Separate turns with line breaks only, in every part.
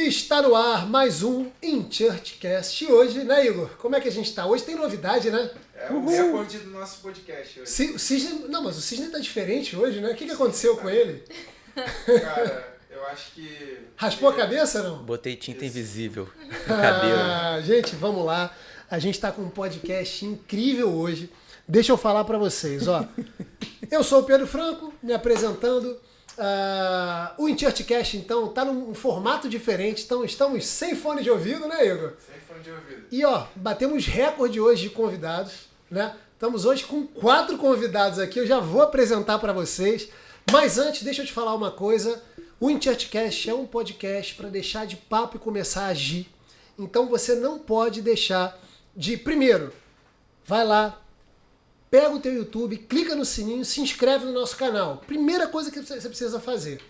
Está no ar mais um InChurchCast. E hoje, né, Igor? Como é que a gente está? Hoje tem novidade, né?
É o recorde do nosso podcast hoje.
O Cisne... Não, mas o Cisne tá diferente hoje, né? O que aconteceu com ele?
Cara, eu acho que...
Raspou a cabeça, não?
Botei tinta invisível no cabelo.
Gente, vamos lá. A gente tá com um podcast incrível hoje. Deixa eu falar para vocês, ó. Eu sou o Pedro Franco, me apresentando. O InChurchCast, então, tá num formato diferente. Então, estamos sem fone de ouvido, né, Igor?
Sem fone de ouvido.
E, ó, batemos recorde hoje de convidados, né? Estamos hoje com 4 convidados aqui. Eu já vou apresentar para vocês. Mas antes, deixa eu te falar uma coisa. O InChurchCast é um podcast para deixar de papo e começar a agir. Então, você não pode deixar de... Primeiro, vai lá, pega o teu YouTube, clica no sininho, se inscreve no nosso canal. Primeira coisa que você precisa fazer.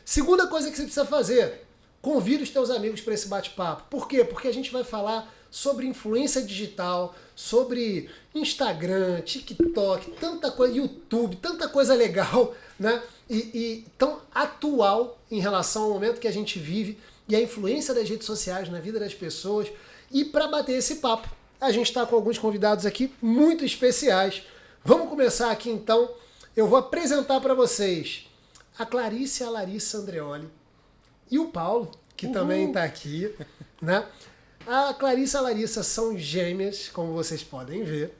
Segunda coisa que você precisa fazer, convida os teus amigos para esse bate-papo. Por quê? Porque a gente vai falar sobre influência digital, sobre Instagram, TikTok, tanta coisa, YouTube, tanta coisa legal, né? E tão atual em relação ao momento que a gente vive e a influência das redes sociais na vida das pessoas. E para bater esse papo, a gente está com alguns convidados aqui muito especiais. Vamos começar aqui então. Eu vou apresentar para vocês a Clarice e a Larissa Andreoli e o Paulo, que também está aqui, né? A Clarice e a Larissa são gêmeas, como vocês podem ver.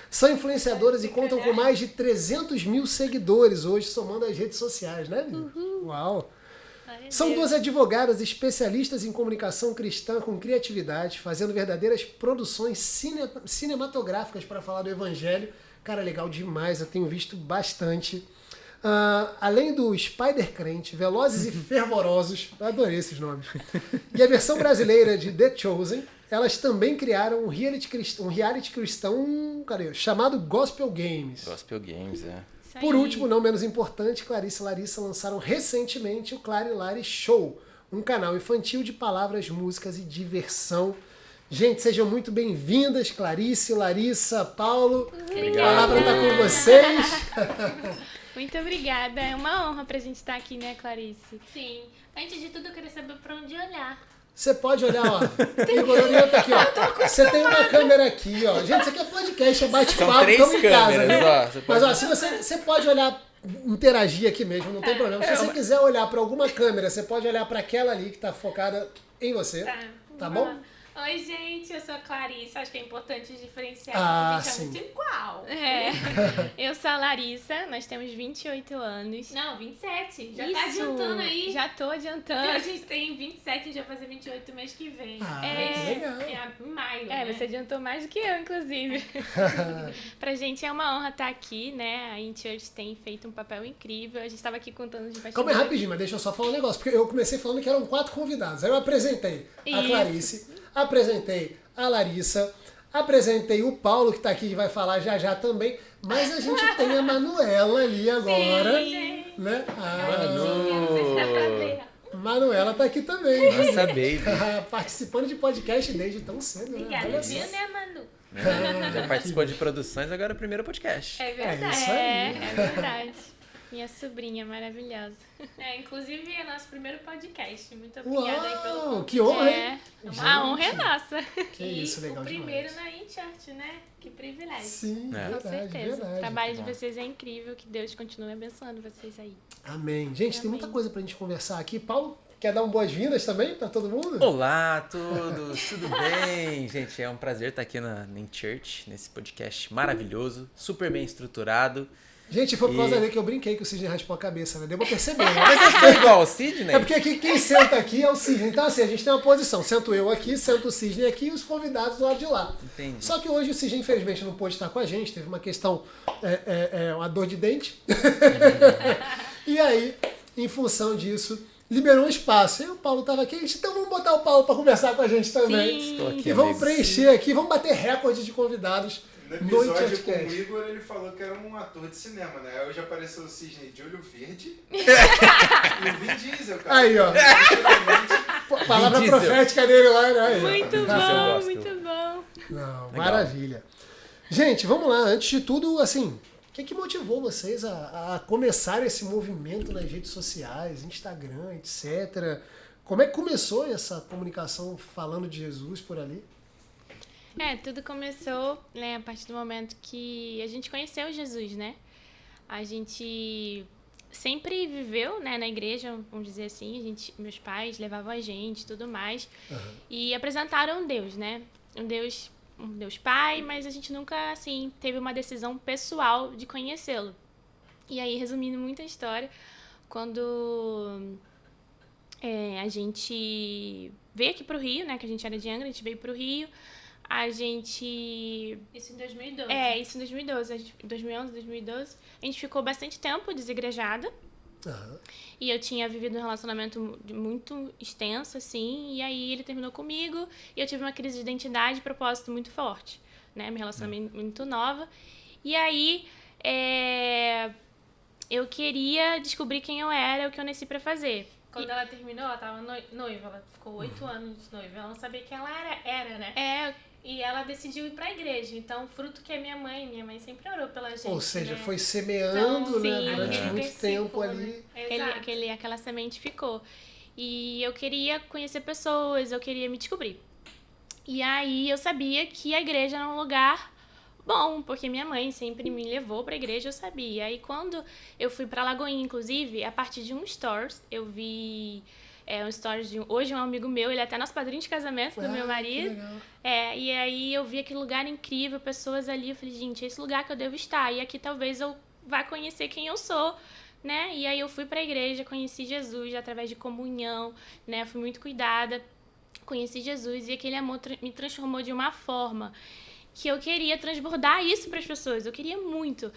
São influenciadoras e contam com mais de 300 mil seguidores hoje, somando as redes sociais, né? Uau! São 2 advogadas especialistas em comunicação cristã com criatividade, fazendo verdadeiras produções cinematográficas para falar do evangelho. Cara, legal demais, eu tenho visto bastante. Além do Spider Crente, Velozes e Fervorosos, eu adorei esses nomes, e a versão brasileira de The Chosen, elas também criaram um reality cristão chamado Gospel Games.
Gospel Games, é.
Por último, não menos importante, Clarice e Larissa lançaram recentemente o Clary Lari Show, um canal infantil de palavras, músicas e diversão. Gente, sejam muito bem-vindas, Clarice, Larissa, Paulo.
Obrigado.
A palavra está com vocês.
Muito obrigada. É uma honra pra gente estar aqui, né, Clarice?
Sim. Antes de tudo, eu queria saber pra onde olhar.
Você pode olhar, ó. Igor Orienta aqui, ó. Você tem uma câmera aqui, ó. Gente, isso aqui é podcast, é bate-papo,
São 3
estamos em casa,
câmeras,
viu?
ó.
Mas, ó, se você pode olhar, interagir aqui mesmo, não tem problema. Se você quiser olhar pra alguma câmera, você pode olhar pra aquela ali que tá focada em você. Tá bom?
Oi, gente, eu sou a Clarice. Acho que é importante diferenciar, porque a gente é muito igual.
Eu sou a Larissa, nós temos 28 anos.
Não, 27. Já
Isso,
tá adiantando aí.
Já tô adiantando.
A gente tem 27, a gente vai fazer 28 mês que vem.
Que legal.
Em maio, né?
Você adiantou mais do que eu, inclusive. Pra gente é uma honra estar aqui, né? A InChurch tem feito um papel incrível. A gente estava aqui contando de bastidores.
Calma aí, rapidinho, mas deixa eu só falar um negócio. Porque eu comecei falando que eram 4 convidados. Aí eu apresentei a Clarice, apresentei a Larissa, apresentei o Paulo, que tá aqui e vai falar já já também. Mas a gente tem a Manuela ali agora.
Sim,
Né?
Não sei se dá pra ver.
Manuela tá aqui também. Né?
Nossa, baby.
Participando de podcast desde tão cedo. Né?
Obrigada,
Olha só.
viu, né, Manu?
Já participou de produções, agora é o primeiro podcast.
É verdade.
isso aí.
É verdade. Minha sobrinha maravilhosa.
Inclusive é nosso primeiro podcast. Muito obrigada aí pelo
Uau,
convite.
que honra, hein?
A honra é nossa.
Que isso, legal
o
demais.
primeiro na InChurch, né? Que privilégio.
Sim,
É.
Com
verdade,
certeza.
verdade.
O trabalho de vocês é incrível. Que Deus continue abençoando vocês aí.
Amém. Gente, tem
Amém.
muita coisa pra gente conversar aqui. Paulo, quer dar boas-vindas também pra todo mundo?
Olá a todos, tudo bem? Gente, é um prazer estar aqui na InChurch, nesse podcast maravilhoso, super bem estruturado.
Gente, foi por causa dele que eu brinquei que o Sidney raspou a cabeça, né? Deu pra perceber, né?
Mas eu sou igual ao Sidney?
É porque aqui, quem senta aqui é o Sidney. Então, assim, a gente tem uma posição. Sento eu aqui, sento o Sidney aqui e os convidados do lado de lá.
Entendi.
Só que hoje o Sidney, infelizmente, não pôde estar com a gente. Teve uma questão, uma dor de dente. E aí, em função disso, liberou um espaço. E o Paulo estava aqui. Então vamos botar o Paulo para conversar com a gente também.
Sim.
Estou aqui,
E vamos
amigo.
preencher aqui, vamos bater recorde de convidados
No
no
episódio com o
InChurchCast.
Igor, ele falou que era um ator de cinema, né? Hoje apareceu o Cisne de olho verde e o Vin Diesel, cara.
Aí, ó.
Literalmente,
Palavra
Vin Diesel.
profética dele lá, né? Aí, ó.
Muito
eu
bom,
gosto.
muito bom.
Não,
Legal.
maravilha. Gente, vamos lá. Antes de tudo, assim, o que motivou vocês a começar esse movimento nas redes sociais, Instagram, etc.? Como é que começou essa comunicação falando de Jesus por ali?
Tudo começou, né, a partir do momento que a gente conheceu Jesus, né? A gente sempre viveu, né, na igreja, vamos dizer assim, meus pais levavam a gente e tudo mais, e apresentaram Deus, né? Um Deus Pai, mas a gente nunca, assim, teve uma decisão pessoal de conhecê-lo. E aí, resumindo muito a história, quando a gente veio aqui pro Rio, né, que a gente era de Angra, a gente veio pro Rio, a gente...
Isso em 2012.
Isso em 2012. 2011, 2012. A gente ficou bastante tempo desigrejada. E eu tinha vivido um relacionamento muito extenso, assim. E aí ele terminou comigo. E eu tive uma crise de identidade e propósito muito forte. Né? Meu relacionamento muito nova. E aí eu queria descobrir quem eu era, o que eu nasci pra fazer.
Quando ela terminou, ela tava noiva. Ela ficou 8 anos noiva. Ela não sabia quem ela era, né? E ela decidiu ir pra igreja. Então, fruto que é minha mãe sempre orou pela gente.
Ou seja,
né?
foi semeando,
Então,
né, durante
aquele
muito tempo ali.
Né?
Aquela semente ficou. E eu queria conhecer pessoas, eu queria me descobrir. E aí eu sabia que a igreja era um lugar bom, porque minha mãe sempre me levou pra igreja, eu sabia. Aí quando eu fui pra Lagoinha, inclusive, a partir de um stories, eu vi um stories de hoje um amigo meu, ele é até nosso padrinho de casamento do meu marido.
Que legal.
E aí eu vi aquele lugar incrível, pessoas ali, eu falei, gente, é esse lugar que eu devo estar. E aqui talvez eu vá conhecer quem eu sou, né? E aí eu fui pra igreja, conheci Jesus através de comunhão, né? Fui muito cuidada, conheci Jesus e aquele amor me transformou de uma forma que eu queria transbordar isso para as pessoas. Eu queria muito.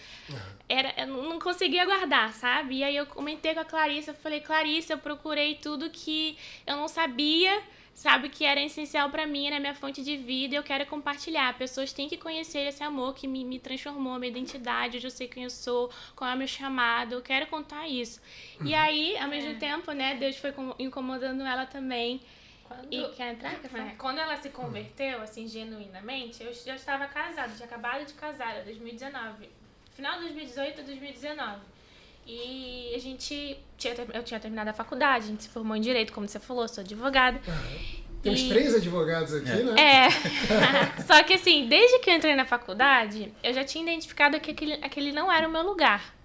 Eu não conseguia guardar, sabe? E aí eu comentei com a Clarissa, eu falei, Clarissa, eu procurei tudo que eu não sabia, sabe, que era essencial para mim, era minha fonte de vida, eu quero compartilhar. Pessoas têm que conhecer esse amor que me transformou, a minha identidade, hoje eu sei quem eu sou, qual é o meu chamado, eu quero contar isso. E aí, ao mesmo tempo, né, Deus foi incomodando ela também. Quer entrar? Quer falar?
Quando ela se converteu, assim, genuinamente, eu já estava casada, tinha acabado de casar, era 2019. Final de 2018 a 2019. E eu tinha terminado a faculdade, a gente se formou em Direito, como você falou, sou advogada.
Temos 3 advogados aqui, né?
Só que assim, desde que eu entrei na faculdade, eu já tinha identificado que aquele não era o meu lugar.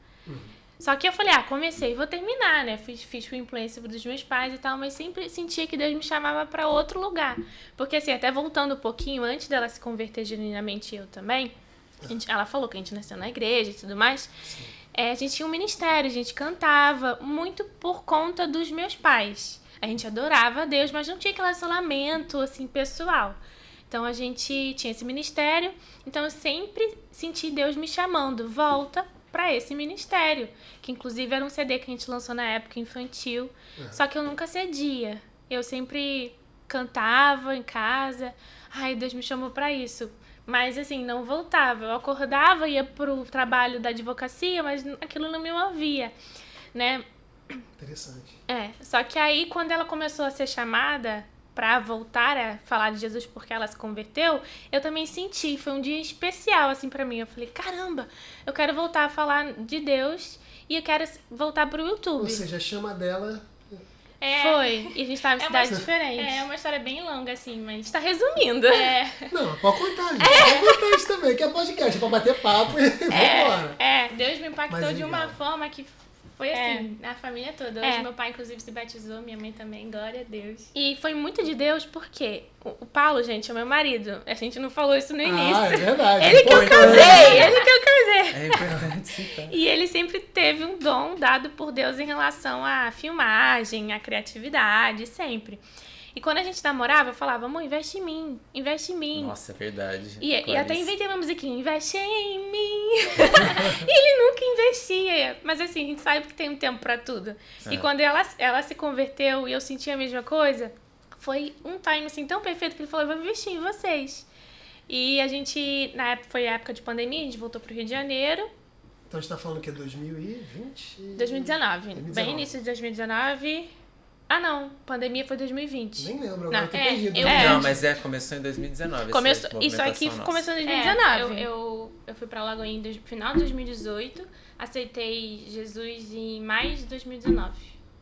Só que eu falei, comecei, vou terminar, né? Fiz por influência dos meus pais e tal, mas sempre sentia que Deus me chamava para outro lugar. Porque assim, até voltando um pouquinho, antes dela se converter genuinamente, eu também, ela falou que a gente nasceu na igreja e tudo mais, a gente tinha um ministério, a gente cantava muito por conta dos meus pais. A gente adorava a Deus, mas não tinha aquele relacionamento, assim, pessoal. Então, a gente tinha esse ministério, então eu sempre senti Deus me chamando, volta para esse ministério, que inclusive era um CD que a gente lançou na época infantil, só que eu nunca cedia. Eu sempre cantava em casa, Deus me chamou para isso. Mas assim, não voltava. Eu acordava, ia pro trabalho da advocacia, mas aquilo não me movia, né?
Interessante.
Só que aí, quando ela começou a ser chamada para voltar a falar de Jesus porque ela se converteu, eu também senti, foi um dia especial assim para mim. Eu falei, caramba, eu quero voltar a falar de Deus e eu quero voltar pro YouTube.
Ou seja, a chama dela...
Foi, e a gente tava em cidades diferentes.
É uma história bem longa, assim, mas...
A gente tá resumindo.
Não, pode contar, gente. Pode contar isso também, que é podcast, é pra bater papo e vambora.
Deus me impactou
Mas
de uma forma que foi assim,
a família toda. Hoje meu pai, inclusive, se batizou, minha mãe também, glória a Deus.
E foi muito de Deus porque o Paulo, gente, é meu marido. A gente não falou isso no início.
É verdade.
Ele que eu casei!
É importante citar.
E ele sempre teve um dom dado por Deus em relação à filmagem, à criatividade, sempre. E quando a gente namorava, eu falava, amor, investe em mim, investe em mim.
Nossa, é verdade.
E até inventei uma musiquinha, investe em mim. E ele nunca investia. Mas assim, a gente sabe que tem um tempo pra tudo. E quando ela se converteu e eu senti a mesma coisa, foi um time assim tão perfeito que ele falou, eu vou investir em vocês. E a gente, na época, foi a época de pandemia, a gente voltou pro Rio de Janeiro.
Então a gente tá falando que é 2020?
2019. Bem início de 2019. Não, pandemia foi 2020.
Nem lembro, agora tô perdido.
Não, mas começou em 2019.
Isso aqui começou em 2019.
Eu fui pra Lagoinha no final de 2018, aceitei Jesus em maio de 2019.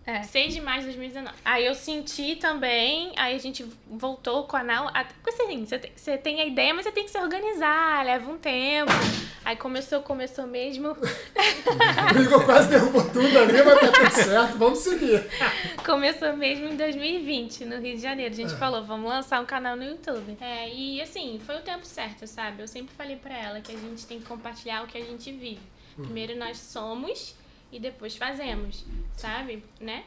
6 de maio de 2019. Aí eu senti também, aí a gente voltou o canal. Porque assim, você tem a ideia, mas você tem que se organizar, leva um tempo. Aí começou mesmo.
O Igor quase derrubou tudo ali, mas tá tudo certo, vamos seguir.
Começou mesmo em 2020, no Rio de Janeiro. A gente falou, vamos lançar um canal no YouTube. E assim, foi o tempo certo, sabe? Eu sempre falei pra ela que a gente tem que compartilhar o que a gente vive. Primeiro nós somos e depois fazemos, sabe? Né?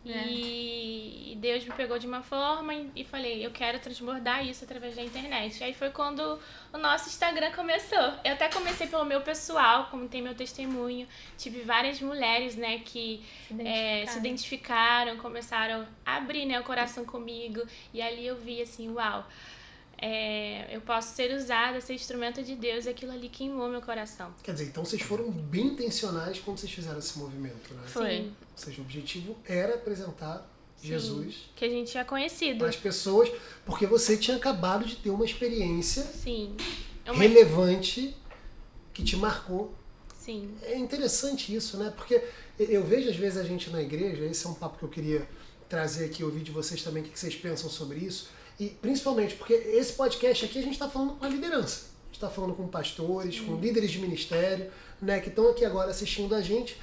E Deus me pegou de uma forma e falei, eu quero transbordar isso através da internet. E aí foi quando o nosso Instagram começou. Eu até comecei pelo meu pessoal, como tem meu testemunho. Tive várias mulheres, né, que se identificaram, começaram a abrir, né, o coração comigo. E ali eu vi assim, uau, eu posso ser usada, ser instrumento de Deus, e aquilo ali queimou meu coração.
Quer dizer, então vocês foram bem intencionais quando vocês fizeram esse movimento, né?
Foi.
Ou seja, o objetivo era apresentar Jesus
que a gente tinha conhecido.
para as pessoas, porque você tinha acabado de ter uma experiência
Sim.
relevante que te marcou.
Sim.
É interessante isso, né? Porque eu vejo às vezes a gente na igreja, esse é um papo que eu queria trazer aqui, ouvir de vocês também, o que vocês pensam sobre isso. E principalmente porque esse podcast aqui a gente está falando com a liderança. A gente está falando com pastores, com líderes de ministério, né, que estão aqui agora assistindo a gente.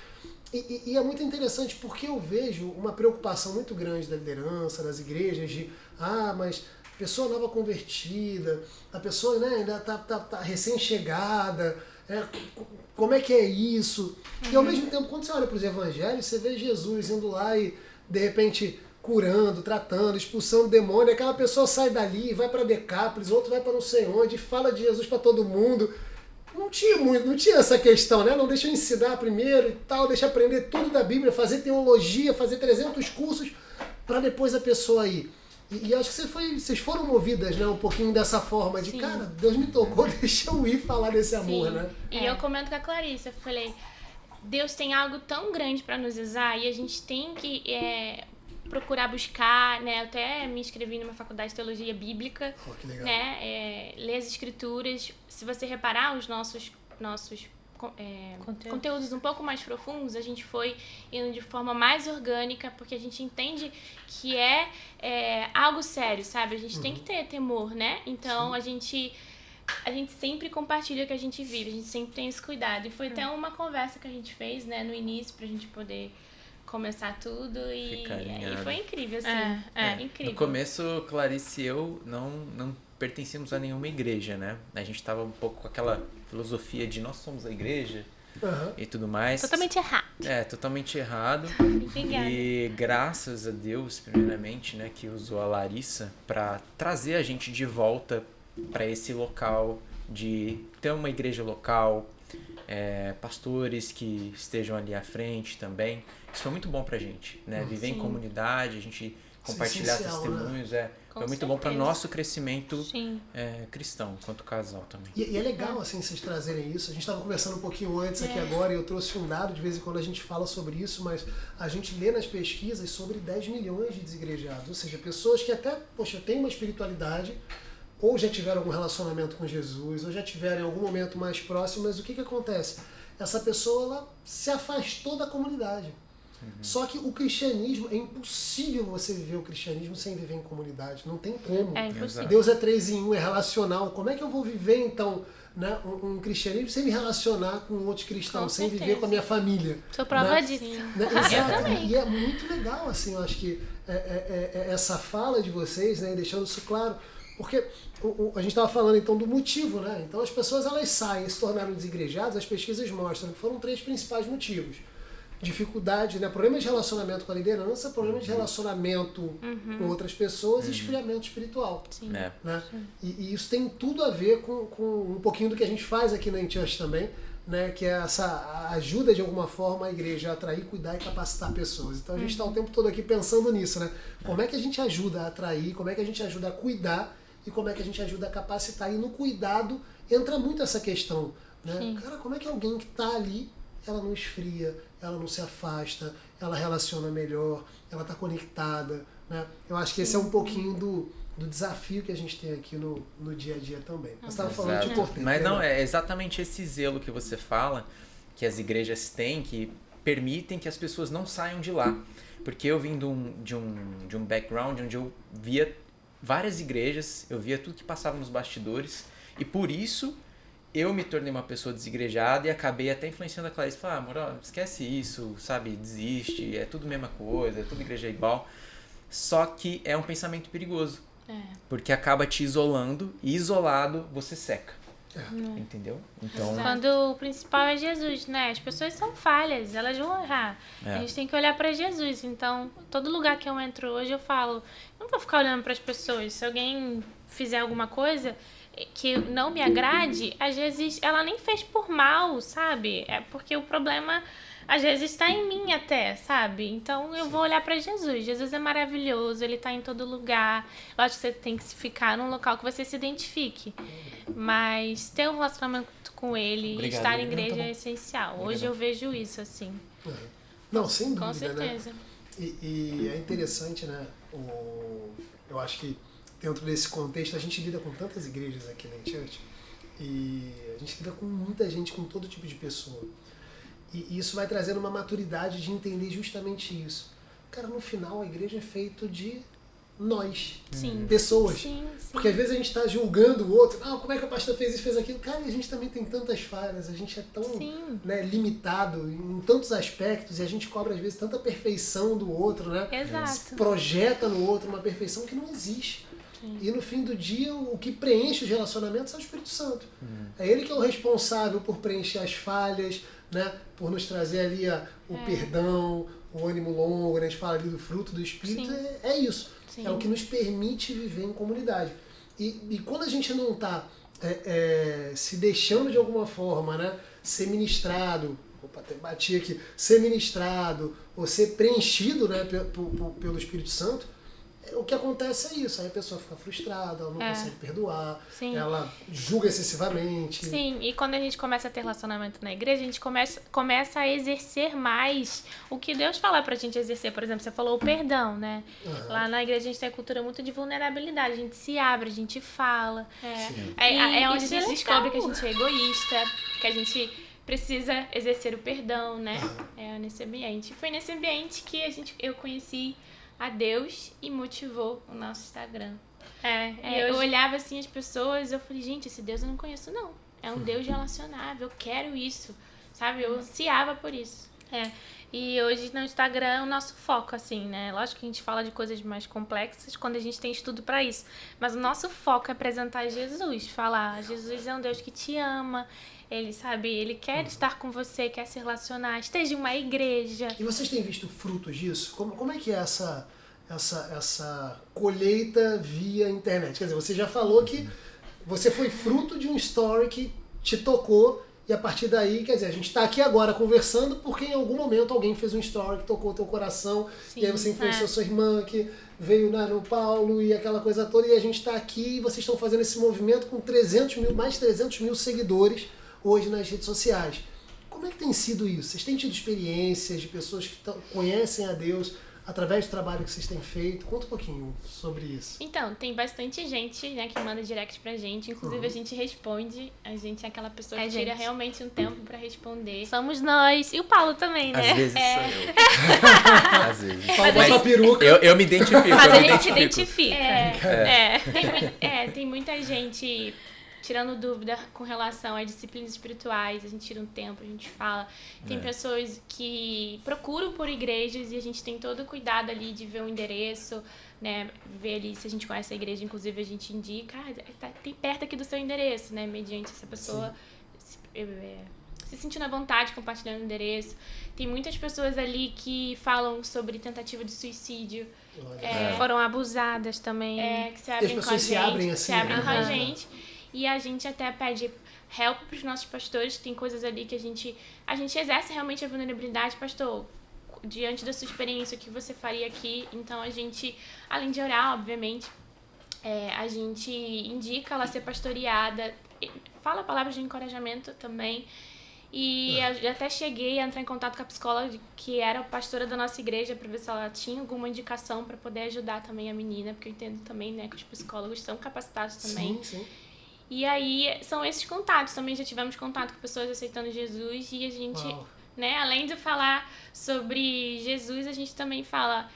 E é muito interessante porque eu vejo uma preocupação muito grande da liderança, das igrejas, de mas pessoa nova convertida, a pessoa, né, ainda tá recém-chegada, como é que é isso? E ao mesmo tempo, quando você olha para os evangelhos, você vê Jesus indo lá e, de repente, curando, tratando, expulsando demônio, aquela pessoa sai dali, vai para Decápolis, outro vai para não sei onde, fala de Jesus para todo mundo. Não tinha essa questão, né? Não, deixa eu ensinar primeiro e tal, deixa eu aprender tudo da Bíblia, fazer teologia, fazer 300 cursos para depois a pessoa ir. E acho que vocês foram movidas, né, um pouquinho dessa forma de, cara, Deus me tocou, deixa eu ir falar desse amor, né?
E eu comento com a Clarice, eu falei, Deus tem algo tão grande para nos usar e a gente tem que procurar buscar, né? Eu até me inscrevi numa faculdade de teologia bíblica,
Que legal.
né? Ler as escrituras. Se você reparar os nossos conteúdos um pouco mais profundos, a gente foi indo de forma mais orgânica, porque a gente entende que é algo sério, sabe? A gente tem que ter temor, né? Então a gente sempre compartilha o que a gente vive, a gente sempre tem esse cuidado. E foi até uma conversa que a gente fez, né, no início, pra gente poder começar tudo e foi incrível, assim. Incrível.
No começo, Clarice e eu não pertencíamos a nenhuma igreja, né? A gente tava um pouco com aquela filosofia de nós somos a igreja e tudo mais.
Totalmente errado.
Totalmente errado.
Obrigada.
E graças a Deus, primeiramente, né, que usou a Larissa para trazer a gente de volta para esse local, de ter uma igreja local, pastores que estejam ali à frente também. Isso foi muito bom pra gente, né? Viver em comunidade, a gente compartilhar testemunhos,
né?
Foi muito bom para nosso crescimento cristão, enquanto casal também.
E é legal, assim, vocês trazerem isso. A gente estava conversando um pouquinho antes aqui agora, e eu trouxe um dado, de vez em quando a gente fala sobre isso, mas a gente lê nas pesquisas sobre 10 milhões de desigrejados. Ou seja, pessoas que até, têm uma espiritualidade, ou já tiveram algum relacionamento com Jesus, ou já tiveram em algum momento mais próximo, mas o que acontece? Essa pessoa, ela se afastou da comunidade. Só que o cristianismo, é impossível você viver o cristianismo sem viver em comunidade. Não tem como.
É impossível.
Deus é 3 em 1, é relacional. Como é que eu vou viver, então, né, um cristianismo sem me relacionar com outros cristãos, sem viver com a minha família?
Sou prova disso.
Né? Exato. E é muito legal, assim, eu acho que essa fala de vocês, né, deixando isso claro, porque a gente estava falando, então, do motivo, né? Então, as pessoas, elas saem e se tornaram desigrejadas, as pesquisas mostram que foram 3 principais motivos. Dificuldade, né? Problema de relacionamento com a liderança, problema de relacionamento com outras pessoas e esfriamento espiritual.
Sim.
Né? E isso tem tudo a ver com um pouquinho do que a gente faz aqui na InChurch também, né? Que é essa ajuda de alguma forma a igreja a atrair, cuidar e capacitar pessoas. Então a gente está o tempo todo aqui pensando nisso, né? Como é que a gente ajuda a atrair, como é que a gente ajuda a cuidar e como é que a gente ajuda a capacitar. E no cuidado entra muito essa questão, né? Cara, como é que alguém que está ali, ela não esfria, ela não se afasta, ela relaciona melhor, ela está conectada, né? Eu acho que esse é um pouquinho do desafio que a gente tem aqui no dia a dia também. Você estava falando de cortejo.
Mas não, é exatamente esse zelo que você fala, que as igrejas têm, que permitem que as pessoas não saiam de lá. Porque eu vim de um background onde eu via várias igrejas, eu via tudo que passava nos bastidores, e por isso eu me tornei uma pessoa desigrejada e acabei até influenciando a Clarice. Falar, amor, ó, esquece isso, sabe, desiste, é tudo a mesma coisa, tudo igreja é igual. Só que é um pensamento perigoso, porque acaba te isolando, e isolado você seca. Entendeu? Então,
quando o principal é Jesus, né? As pessoas são falhas, elas vão errar. A gente tem que olhar para Jesus. Então, todo lugar que eu entro hoje, eu falo, não vou ficar olhando para as pessoas. Se alguém fizer alguma coisa que não me agrade, às vezes ela nem fez por mal, sabe? É porque o problema às vezes está em mim até, sabe? Então eu vou olhar para Jesus. Jesus é maravilhoso, ele tá em todo lugar. Lógico que você tem que ficar num local que você se identifique. Mas ter um relacionamento com ele,
Obrigado,
estar em
não,
igreja
tá bom.
é essencial.
Obrigado.
Hoje eu vejo isso, assim.
Não, sem dúvida,
Com certeza.
né? E é interessante, né? Eu acho que dentro desse contexto a gente lida com tantas igrejas aqui na Church e a gente lida com muita gente, com todo tipo de pessoa. E isso vai trazendo uma maturidade de entender justamente isso. Cara, no final a igreja é feito de nós,
Sim.
pessoas.
Sim.
Porque às vezes a gente está julgando o outro, como é que o pastor fez isso, fez aquilo. Cara, a gente também tem tantas falhas, a gente é tão limitado em tantos aspectos e a gente cobra às vezes tanta perfeição do outro, né?
Exato.
Projeta no outro uma perfeição que não existe. E no fim do dia, o que preenche os relacionamentos é o Espírito Santo. É ele que é o responsável por preencher as falhas, né? Por nos trazer ali o perdão, o ânimo longo, né? A gente fala ali do fruto do Espírito, é isso.
Sim.
É o que nos permite viver em comunidade. E quando a gente não está se deixando de alguma forma, né? Ser ministrado, até bati aqui, ser ministrado ou ser preenchido, né? Pelo Espírito Santo, o que acontece é isso, aí a pessoa fica frustrada, ela não consegue perdoar, ela julga excessivamente.
Sim, e quando a gente começa a ter relacionamento na igreja, a gente começa a exercer mais o que Deus fala pra gente exercer. Por exemplo, você falou o perdão, né? Lá na igreja a gente tem a cultura muito de vulnerabilidade, a gente se abre, a gente fala. É onde a gente descobre que a gente é egoísta, que a gente precisa exercer o perdão, né? É nesse ambiente. Foi nesse ambiente que eu conheci a Deus e motivou o nosso Instagram. Eu olhava assim as pessoas e eu falei, gente, esse Deus eu não conheço não. É um Deus relacionável, eu quero isso, sabe? Eu ansiava por isso. E hoje no Instagram é o nosso foco, assim, né? Lógico que a gente fala de coisas mais complexas quando a gente tem estudo pra isso. Mas o nosso foco é apresentar Jesus, falar, Jesus é um Deus que te ama, ele, sabe, ele quer estar com você, quer se relacionar, esteja em uma igreja.
E vocês têm visto frutos disso? Como é que é essa colheita via internet? Quer dizer, você já falou que você foi fruto de um story que te tocou e a partir daí, quer dizer, a gente está aqui agora conversando porque em algum momento alguém fez um story que tocou o teu coração. Sim, e aí você influenciou sua irmã que veio no Paulo e aquela coisa toda e a gente está aqui e vocês estão fazendo esse movimento com mais de 300 mil seguidores hoje nas redes sociais. Como é que tem sido isso? Vocês têm tido experiências de pessoas que conhecem a Deus através do trabalho que vocês têm feito? Conta um pouquinho sobre isso.
Então, tem bastante gente, né, que manda direct pra gente. Inclusive, a gente responde. A gente é aquela pessoa que tira realmente um tempo pra responder. Somos nós. E o Paulo também, né?
Às vezes sou eu. Às vezes.
Paulo bota a peruca.
Eu me identifico.
Mas a gente se identifica. Tem muita gente tirando dúvida com relação às disciplinas espirituais, a gente tira um tempo, a gente fala. Tem pessoas que procuram por igrejas e a gente tem todo o cuidado ali de ver o endereço, né? Ver ali se a gente conhece a igreja, inclusive a gente indica, tem perto aqui do seu endereço, né? Mediante essa pessoa se sentindo à vontade compartilhando o endereço. Tem muitas pessoas ali que falam sobre tentativa de suicídio, foram abusadas também, que se abrem com a gente.
Se abrem assim,
se abrem com a gente. E a gente até pede help para os nossos pastores, tem coisas ali que a gente exerce realmente a vulnerabilidade, pastor, diante da sua experiência, o que você faria aqui? Então a gente, além de orar, obviamente, a gente indica ela ser pastoreada, fala palavras de encorajamento também. E eu até cheguei a entrar em contato com a psicóloga que era a pastora da nossa igreja para ver se ela tinha alguma indicação para poder ajudar também a menina, porque eu entendo também, né, que os psicólogos são capacitados também.
Sim. E
aí, são esses contatos. Também já tivemos contato com pessoas aceitando Jesus e a gente,
né? Além de falar sobre Jesus, a gente também fala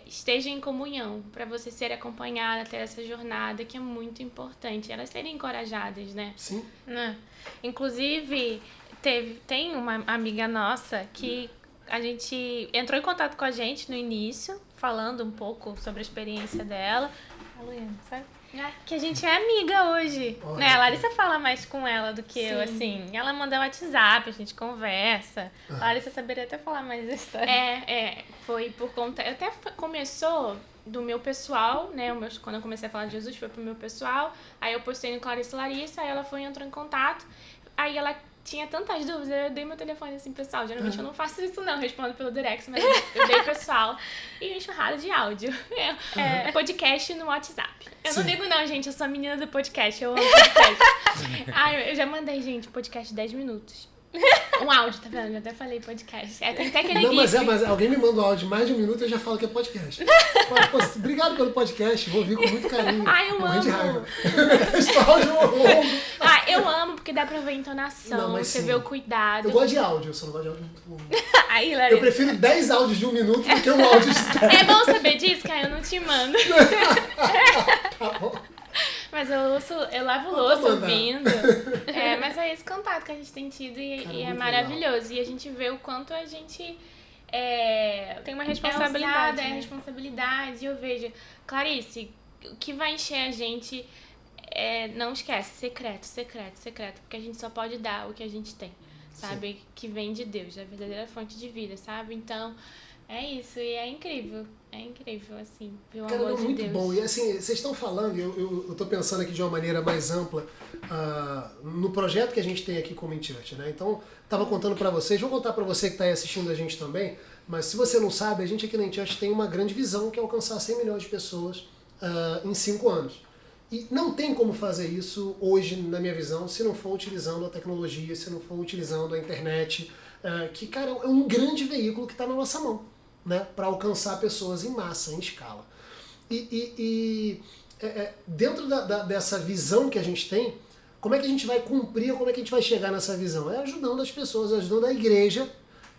esteja em comunhão, para você ser acompanhada até essa jornada, que é muito importante. Elas serem encorajadas, né?
Sim.
Inclusive, tem uma amiga nossa que a gente entrou em contato com a gente no início, falando um pouco sobre a experiência dela. A Luiana, sabe? Que a gente é amiga hoje, né? A Larissa fala mais com ela do que eu, assim. Ela manda WhatsApp, a gente conversa. A Larissa saberia até falar mais da história. Foi por conta... Até começou do meu pessoal, né? Quando eu comecei a falar de Jesus, foi pro meu pessoal. Aí eu postei no Clarice Larissa, aí ela entrou em contato. Aí ela tinha tantas dúvidas, eu dei meu telefone assim, pessoal. Geralmente eu não faço isso não, respondo pelo direct, mas eu dei pessoal. E enxurrada de áudio. Podcast no WhatsApp. Eu não digo não, gente, eu sou a menina do podcast, eu amo podcast. Eu já mandei, gente, podcast de 10 minutos. Um áudio, tá vendo? Eu até falei podcast. Tem até aquele
mas alguém me manda um áudio de mais de 1 minuto e eu já falo que é podcast. Obrigado pelo podcast, vou ouvir com muito carinho.
Eu amo.
De raiva. Esse áudio é longo.
Eu amo, porque dá pra ver a entonação, você vê o cuidado.
Eu gosto de áudio, eu só não gosto de áudio muito longo.
Larissa,
eu prefiro 10 áudios de 1 minuto do que um áudio de 10.
É bom saber disso, que aí eu não te mando.
Tá bom.
Mas eu lavo louça ouvindo. Mas é esse contato que a gente tem tido e é maravilhoso. Legal. E a gente vê o quanto a gente tem uma responsabilidade. Responsabilidade. E eu vejo, Clarice, o que vai encher a gente não esquece, secreto. Porque a gente só pode dar o que a gente tem, sabe? Sim. Que vem de Deus, a verdadeira fonte de vida, sabe? Então, é isso. E é incrível, assim, ver o amor de
muito
Deus.
Bom. E assim, vocês estão falando, eu tô pensando aqui de uma maneira mais ampla no projeto que a gente tem aqui como Church, né? Então, tava contando para vocês, vou contar para você que tá aí assistindo a gente também, mas se você não sabe, a gente aqui na Church tem uma grande visão que é alcançar 100 milhões de pessoas em 5 anos. E não tem como fazer isso hoje, na minha visão, se não for utilizando a tecnologia, se não for utilizando a internet, que, cara, é um grande veículo que está na nossa mão, né, para alcançar pessoas em massa, em escala. Dentro dessa visão que a gente tem, como é que a gente vai cumprir, como é que a gente vai chegar nessa visão? É ajudando as pessoas, ajudando a igreja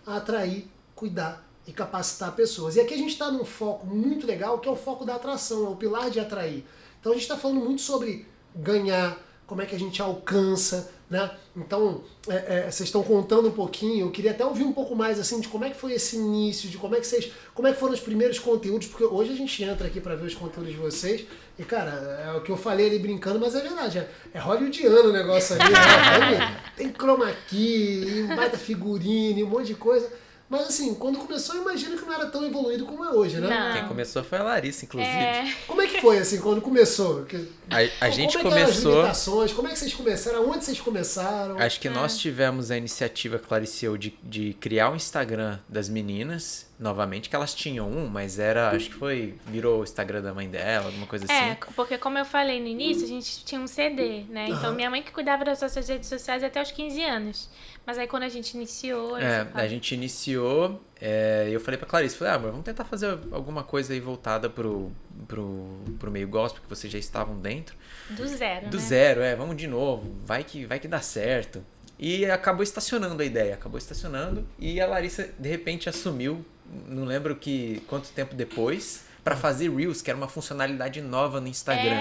a atrair, cuidar e capacitar pessoas. E aqui a gente está num foco muito legal, que é o foco da atração, é o pilar de atrair. Então a gente está falando muito sobre ganhar, como é que a gente alcança, né? Então, vocês estão contando um pouquinho, eu queria até ouvir um pouco mais assim de como é que foi esse início, de como é que foram os primeiros conteúdos, porque hoje a gente entra aqui para ver os conteúdos de vocês, e cara, é o que eu falei ali brincando, mas é verdade, é hollywoodiano o negócio ali, né? Tem chroma key, um baita figurino, um monte de coisa. Mas assim, quando começou, eu imagino que não era tão evoluído como é hoje, né?
Não.
Quem começou foi a Larissa, inclusive.
Como é que foi, assim, quando começou?
A gente
como
começou...
As limitações? Como é que vocês começaram? Aonde vocês começaram?
Acho que nós tivemos a iniciativa, Clarice, de criar o Instagram das meninas, novamente, que elas tinham mas acho que virou o Instagram da mãe dela, alguma coisa assim.
Porque como eu falei no início, a gente tinha um CD, né? Então minha mãe que cuidava das nossas redes sociais até os 15 anos. Mas aí quando a gente iniciou...
a gente iniciou, eu falei pra Clarice, amor, vamos tentar fazer alguma coisa aí voltada pro meio gospel, que vocês já estavam dentro.
Do zero,
Do
né?
zero, vamos de novo, vai que dá certo. E acabou estacionando a ideia, e a Larissa de repente assumiu, não lembro quanto tempo depois, pra fazer Reels, que era uma funcionalidade nova no Instagram.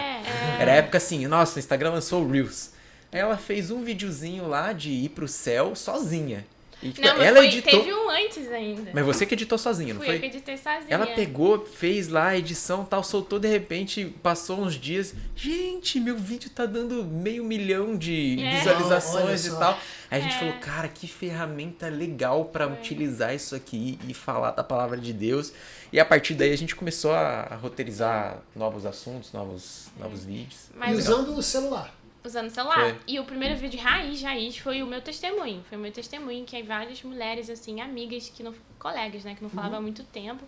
Era a época assim, nossa, o Instagram lançou o Reels. Aí ela fez um videozinho lá de ir pro céu sozinha. E, tipo, ela editou...
teve um antes ainda.
Mas você que editou sozinha, não foi?
Fui eu que editei sozinha.
Ela pegou, fez lá a edição e tal, soltou, de repente, passou uns dias. Gente, meu vídeo tá dando 500 mil de visualizações e tal. Aí a gente falou, cara, que ferramenta legal pra utilizar isso aqui e falar da palavra de Deus. E a partir daí a gente começou a roteirizar novos assuntos, novos vídeos.
E usando o celular.
Usando o celular. E o primeiro vídeo raiz, foi o meu testemunho. Foi o meu testemunho, que aí várias mulheres, assim, amigas, colegas, né, que não falavam há muito tempo,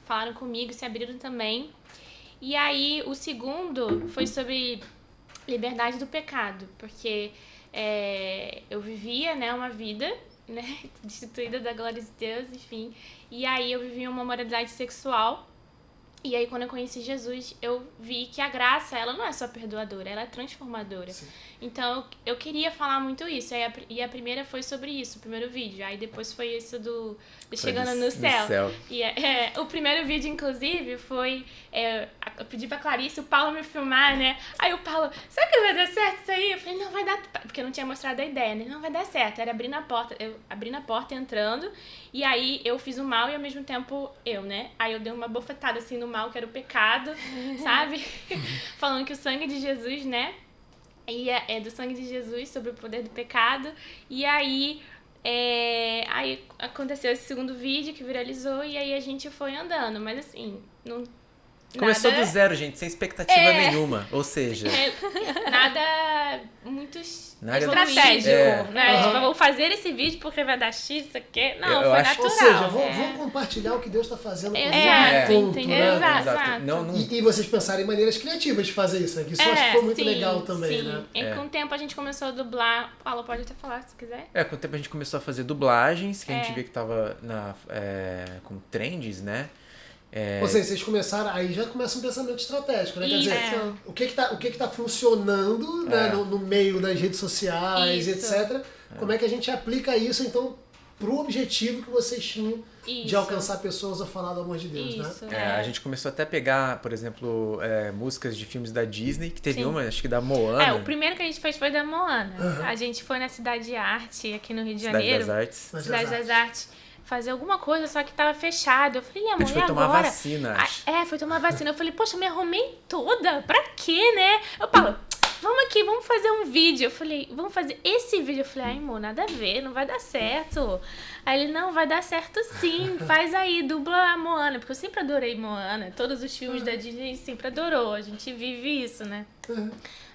falaram comigo, se abriram também. E aí, o segundo foi sobre liberdade do pecado, porque eu vivia, né, uma vida, né, destituída da glória de Deus, enfim. E aí eu vivia uma moralidade sexual E aí, quando eu conheci Jesus, eu vi que a graça, ela não é só perdoadora, ela é transformadora.
Sim.
Então, eu queria falar muito isso. E a primeira foi sobre isso, o primeiro vídeo. Aí depois foi isso do Chegando no Céu. E o primeiro vídeo, inclusive, foi... eu pedi pra Clarice, o Paulo me filmar, né? Aí o Paulo, será que vai dar certo isso aí? Eu falei, não vai dar... Porque eu não tinha mostrado a ideia, né? Não vai dar certo. Era abrindo a porta. Eu abrindo a porta, entrando. E aí, eu fiz o mal e, ao mesmo tempo, eu, né? Aí eu dei uma bofetada, assim, no mal, que era o pecado, sabe? Falando que o sangue de Jesus, né? E é do sangue de Jesus, sobre o poder do pecado. E aí, aí aconteceu esse segundo vídeo que viralizou e aí a gente foi andando. Mas assim, não...
Começou do zero, gente, sem expectativa nenhuma. Ou seja...
nada muito
Nada
estratégico, né? Tipo, eu vou fazer esse vídeo porque vai dar X, isso aqui. Não,
eu
foi
acho...
natural.
Ou seja, vou compartilhar o que Deus está fazendo comigo.
Exato.
Não...
E vocês pensarem em maneiras criativas de fazer isso, né? Que isso eu acho que foi muito legal também, né?
E com o tempo a gente começou a dublar. Paulo, pode até falar se quiser.
Com o tempo a gente começou a fazer dublagens, que a gente via que tava com trends, né?
Ou seja, vocês começaram, aí já começa um pensamento estratégico, né? Quer dizer, o que tá funcionando né, no meio das redes sociais, etc. Como é que a gente aplica isso, então, pro objetivo que vocês tinham de alcançar pessoas a falar do amor de Deus, né?
A gente começou até a pegar, por exemplo, músicas de filmes da Disney, que teve uma, acho que da Moana.
O primeiro que a gente fez foi da Moana. A gente foi na Cidade de Arte, aqui no Rio de Janeiro.
Cidade
das Artes. Fazer alguma coisa, só que tava fechado. Eu falei, amor,
a gente foi tomar vacina, acho.
Foi tomar vacina. Eu falei, poxa, me arrumei toda. Pra quê, né? Eu falo, vamos aqui, vamos fazer um vídeo. Eu falei, vamos fazer esse vídeo. Eu falei, ai, amor, nada a ver, não vai dar certo. Aí ele, não, vai dar certo sim. Faz aí, dubla a Moana. Porque eu sempre adorei Moana. Todos os filmes da Disney a gente sempre adorou. A gente vive isso, né?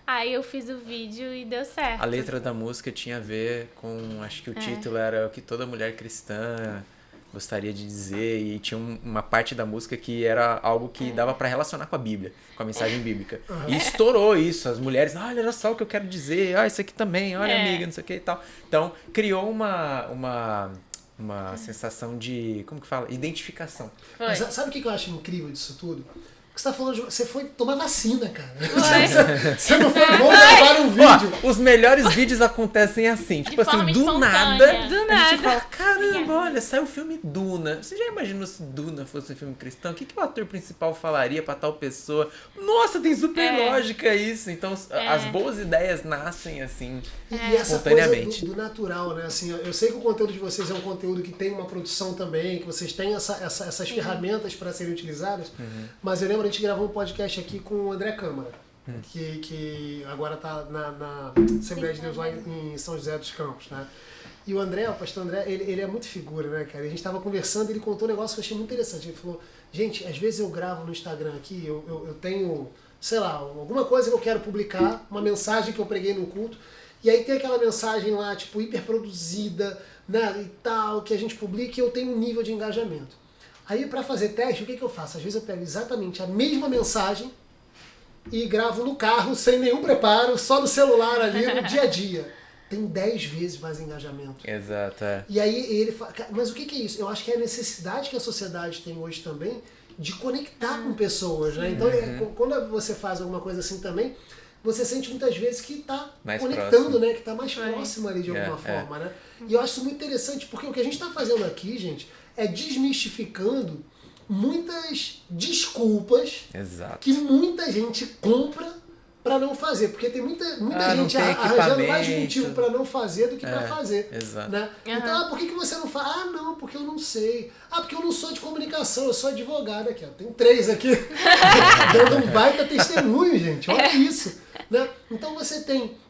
Aí eu fiz o vídeo e deu certo.
A letra da música tinha a ver com... Acho que o título era o que toda mulher cristã gostaria de dizer. E tinha uma parte da música que era algo que dava pra relacionar com a Bíblia. Com a mensagem bíblica. E estourou isso. As mulheres, olha só o que eu quero dizer. Isso aqui também. Olha, amiga, não sei o que e tal. Então, criou uma sensação de... Como que fala? Identificação.
Mas sabe o que eu acho incrível disso tudo? Porque você tá falando de... Você foi tomar vacina, cara. Você não foi bom gravar um vídeo.
Os melhores vídeos acontecem assim. Tipo assim, do nada. A gente fala, caramba, olha, saiu o filme Duna. Você já imaginou se Duna fosse um filme cristão? O que o ator principal falaria pra tal pessoa? Nossa, tem super lógica isso. Então, as boas ideias nascem assim,
e essa coisa do natural, né? Assim, eu sei que o conteúdo de vocês é um conteúdo que tem uma produção também, que vocês têm essas ferramentas para serem utilizadas, mas eu lembro a gente gravou um podcast aqui com o André Câmara, que agora está na Assembleia de Deus lá em São José dos Campos, né? E o André, o pastor André, ele é muito figura, né, cara? A gente estava conversando e ele contou um negócio que eu achei muito interessante. Ele falou, gente, às vezes eu gravo no Instagram aqui, eu tenho, sei lá, alguma coisa que eu quero publicar, uma mensagem que eu preguei no culto, e aí tem aquela mensagem lá, tipo, hiperproduzida, né, e tal, que a gente publica e eu tenho um nível de engajamento. Aí, para fazer teste, o que eu faço? Às vezes eu pego exatamente a mesma mensagem e gravo no carro, sem nenhum preparo, só no celular ali, no dia a dia. Tem 10 vezes mais engajamento.
Exato,
E aí ele fala, mas o que é isso? Eu acho que é a necessidade que a sociedade tem hoje também de conectar com pessoas, né? Então, quando você faz alguma coisa assim também, você sente muitas vezes que está conectando, próximo, né? Que está mais próximo ali de alguma forma, né? E eu acho isso muito interessante, porque o que a gente está fazendo aqui, gente, é desmistificando muitas desculpas que muita gente compra para não fazer. Porque tem muita gente arranjando mais motivo para não fazer do que para fazer.
Exato.
Né? Então, por que você não faz? Ah, não, porque eu não sei. Ah, porque eu não sou de comunicação, eu sou advogado aqui. Ó. Tem 3 aqui dando um baita testemunho, gente. Olha isso. Né? Então você tem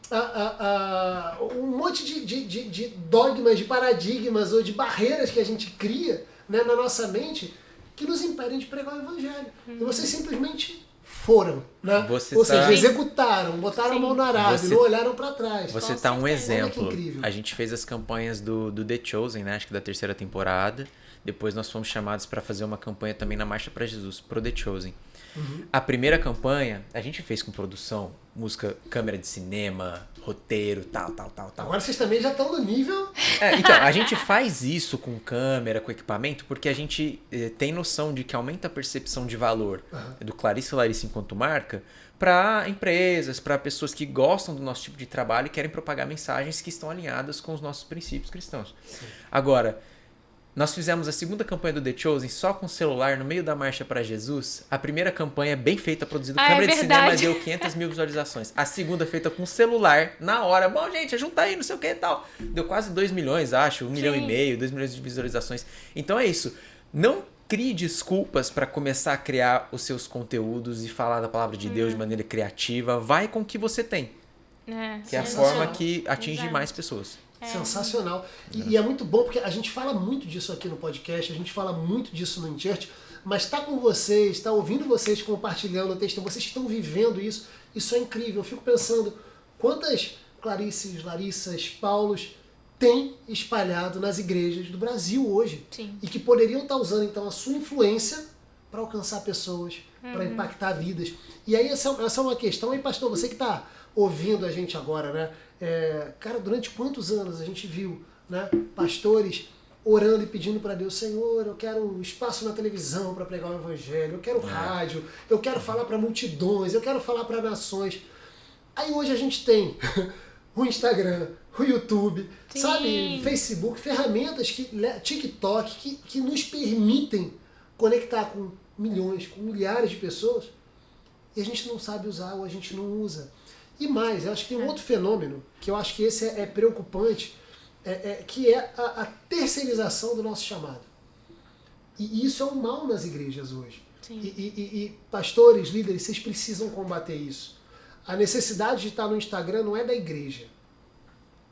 um monte de dogmas, de paradigmas ou de barreiras que a gente cria, né, na nossa mente que nos impedem de pregar o evangelho. E vocês simplesmente foram. Né?
Você
Ou seja,
tá-
executaram, botaram a mão no arado,
Você-
não olharam para trás.
Você
Com
tá um
certeza.
exemplo.
Olha que incrível.
A gente fez as campanhas do The Chosen, né? Acho que da 3ª temporada. Depois nós fomos chamados para fazer uma campanha também na Marcha para Jesus, pro The Chosen. A primeira campanha, a gente fez com produção, música, câmera de cinema, roteiro, tal.
Agora vocês também já estão no nível...
Então, a gente faz isso com câmera, com equipamento, porque a gente tem noção de que aumenta a percepção de valor do Clarice e Larissa enquanto marca para empresas, para pessoas que gostam do nosso tipo de trabalho e querem propagar mensagens que estão alinhadas com os nossos princípios cristãos. Agora, nós fizemos a segunda campanha do The Chosen só com celular no meio da Marcha para Jesus. A primeira campanha, bem feita, produzida com câmera de cinema,
verdade.
deu 500 mil visualizações. A segunda, feita com celular, na hora. Bom, gente, junta aí, não sei o que e tal. Deu quase 2 milhões, acho. 1,5 milhão, 2 milhões de visualizações. Então é isso. Não crie desculpas para começar a criar os seus conteúdos e falar da palavra de Deus de maneira criativa. Vai com o que você tem. Que é a forma que atinge
Exato.
mais pessoas.
Sensacional. E é muito bom, porque a gente fala muito disso aqui no podcast, a gente fala muito disso no InChurch, mas tá com vocês, tá ouvindo vocês compartilhando o texto, vocês estão vivendo isso, isso é incrível. Eu fico pensando quantas Clarices, Larissas, Paulos tem espalhado nas igrejas do Brasil hoje.
Sim.
E que poderiam estar usando então a sua influência para alcançar pessoas, para impactar vidas. E aí essa é uma questão, aí pastor, você que está ouvindo a gente agora, né? Cara, durante quantos anos a gente viu, né, pastores orando e pedindo para Deus, Senhor, eu quero espaço na televisão para pregar o evangelho, eu quero rádio, eu quero falar para multidões, eu quero falar para nações. Aí hoje a gente tem o Instagram, o YouTube,
Sim.
sabe, Facebook, ferramentas, TikTok, que nos permitem conectar com milhões, com milhares de pessoas, e a gente não sabe usar ou a gente não usa. E mais, eu acho que tem um outro fenômeno, que eu acho que esse é preocupante, que é a terceirização do nosso chamado. E isso é um mal nas igrejas hoje.
Sim.
E pastores, líderes, vocês precisam combater isso. A necessidade de estar no Instagram não é da igreja.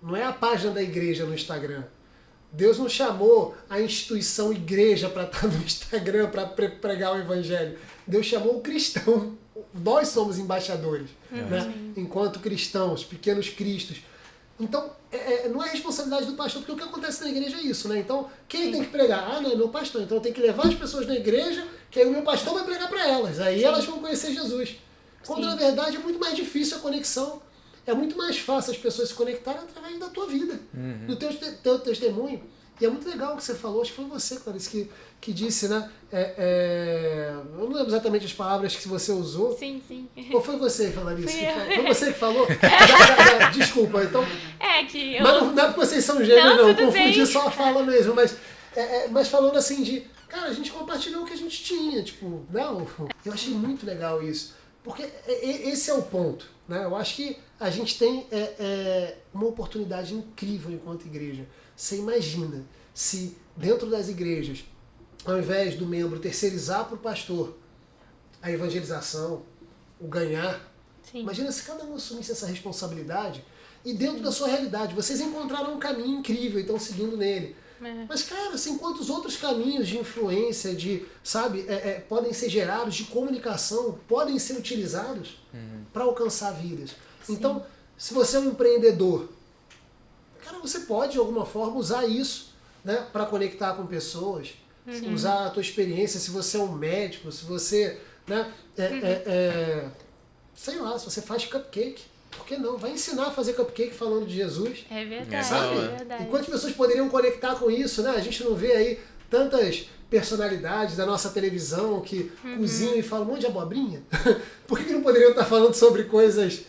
Não é a página da igreja no Instagram. Deus não chamou a instituição igreja para estar no Instagram para pregar o evangelho. Deus chamou o cristão. Nós somos embaixadores, né? Enquanto cristãos, pequenos cristos. Então, não é responsabilidade do pastor, porque o que acontece na igreja é isso, né? Então, quem tem que pregar? Ah, não, é meu pastor. Então eu tenho que levar as pessoas na igreja, que aí o meu pastor vai pregar para elas. Aí elas vão conhecer Jesus. Quando na verdade é muito mais difícil a conexão. É muito mais fácil as pessoas se conectarem através da tua vida, do teu testemunho. E é muito legal o que você falou, acho que foi você, Clarice, que disse, né? Eu não lembro exatamente as palavras que você usou.
Sim.
Ou foi você, Clarice?
Fui eu.
Foi você que falou? Desculpa, então.
Que eu...
Mas não é porque vocês são gêmeos, não.
tudo
Confundi
bem.
só a fala mesmo. Mas falando assim de... Cara, a gente compartilhou o que a gente tinha. Tipo, não. Eu achei muito legal isso. Porque esse é o ponto, né? Eu acho que a gente tem uma oportunidade incrível enquanto igreja. Você imagina se dentro das igrejas, ao invés do membro terceirizar para o pastor a evangelização, o ganhar,
Sim.
imagina se cada um assumisse essa responsabilidade e dentro da sua realidade. Vocês encontraram um caminho incrível e estão seguindo nele. Mas, cara, assim, quantos outros caminhos de influência, podem ser gerados, de comunicação, podem ser utilizados para alcançar vidas.
Sim.
Então, se você é um empreendedor, cara, você pode, de alguma forma, usar isso, né, para conectar com pessoas, usar a tua experiência, se você é um médico, se você, né, sei lá, se você faz cupcake, por que não? Vai ensinar a fazer cupcake falando de Jesus.
É verdade,
Sabe?
é verdade.
E quantas pessoas poderiam conectar com isso, né? A gente não vê aí tantas personalidades da nossa televisão que cozinham e falam um monte de abobrinha? Por que não poderiam estar falando sobre coisas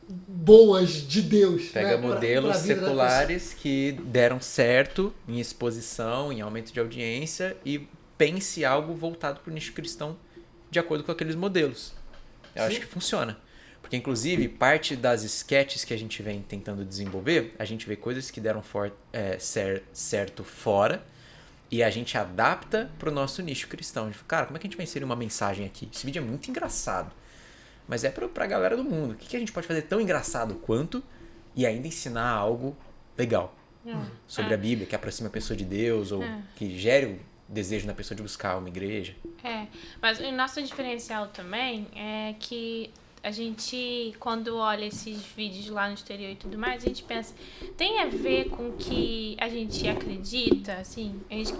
boas de Deus?
Pega
né?
modelos
pra vida da
seculares que deram certo em exposição, em aumento de audiência e pense algo voltado para o nicho cristão de acordo com aqueles modelos. Eu acho que funciona. Porque, inclusive, parte das sketches que a gente vem tentando desenvolver, a gente vê coisas que deram certo fora e a gente adapta para o nosso nicho cristão. A gente fala, cara, como é que a gente vai inserir uma mensagem aqui? Esse vídeo é muito engraçado, mas é para a galera do mundo. O que a gente pode fazer tão engraçado quanto e ainda ensinar algo legal sobre a Bíblia, que aproxima a pessoa de Deus ou que gere o desejo na pessoa de buscar uma igreja?
Mas o nosso diferencial também é que
a gente, quando olha esses vídeos lá no exterior e tudo mais, a gente pensa, tem a ver com o que a gente acredita, assim? A gente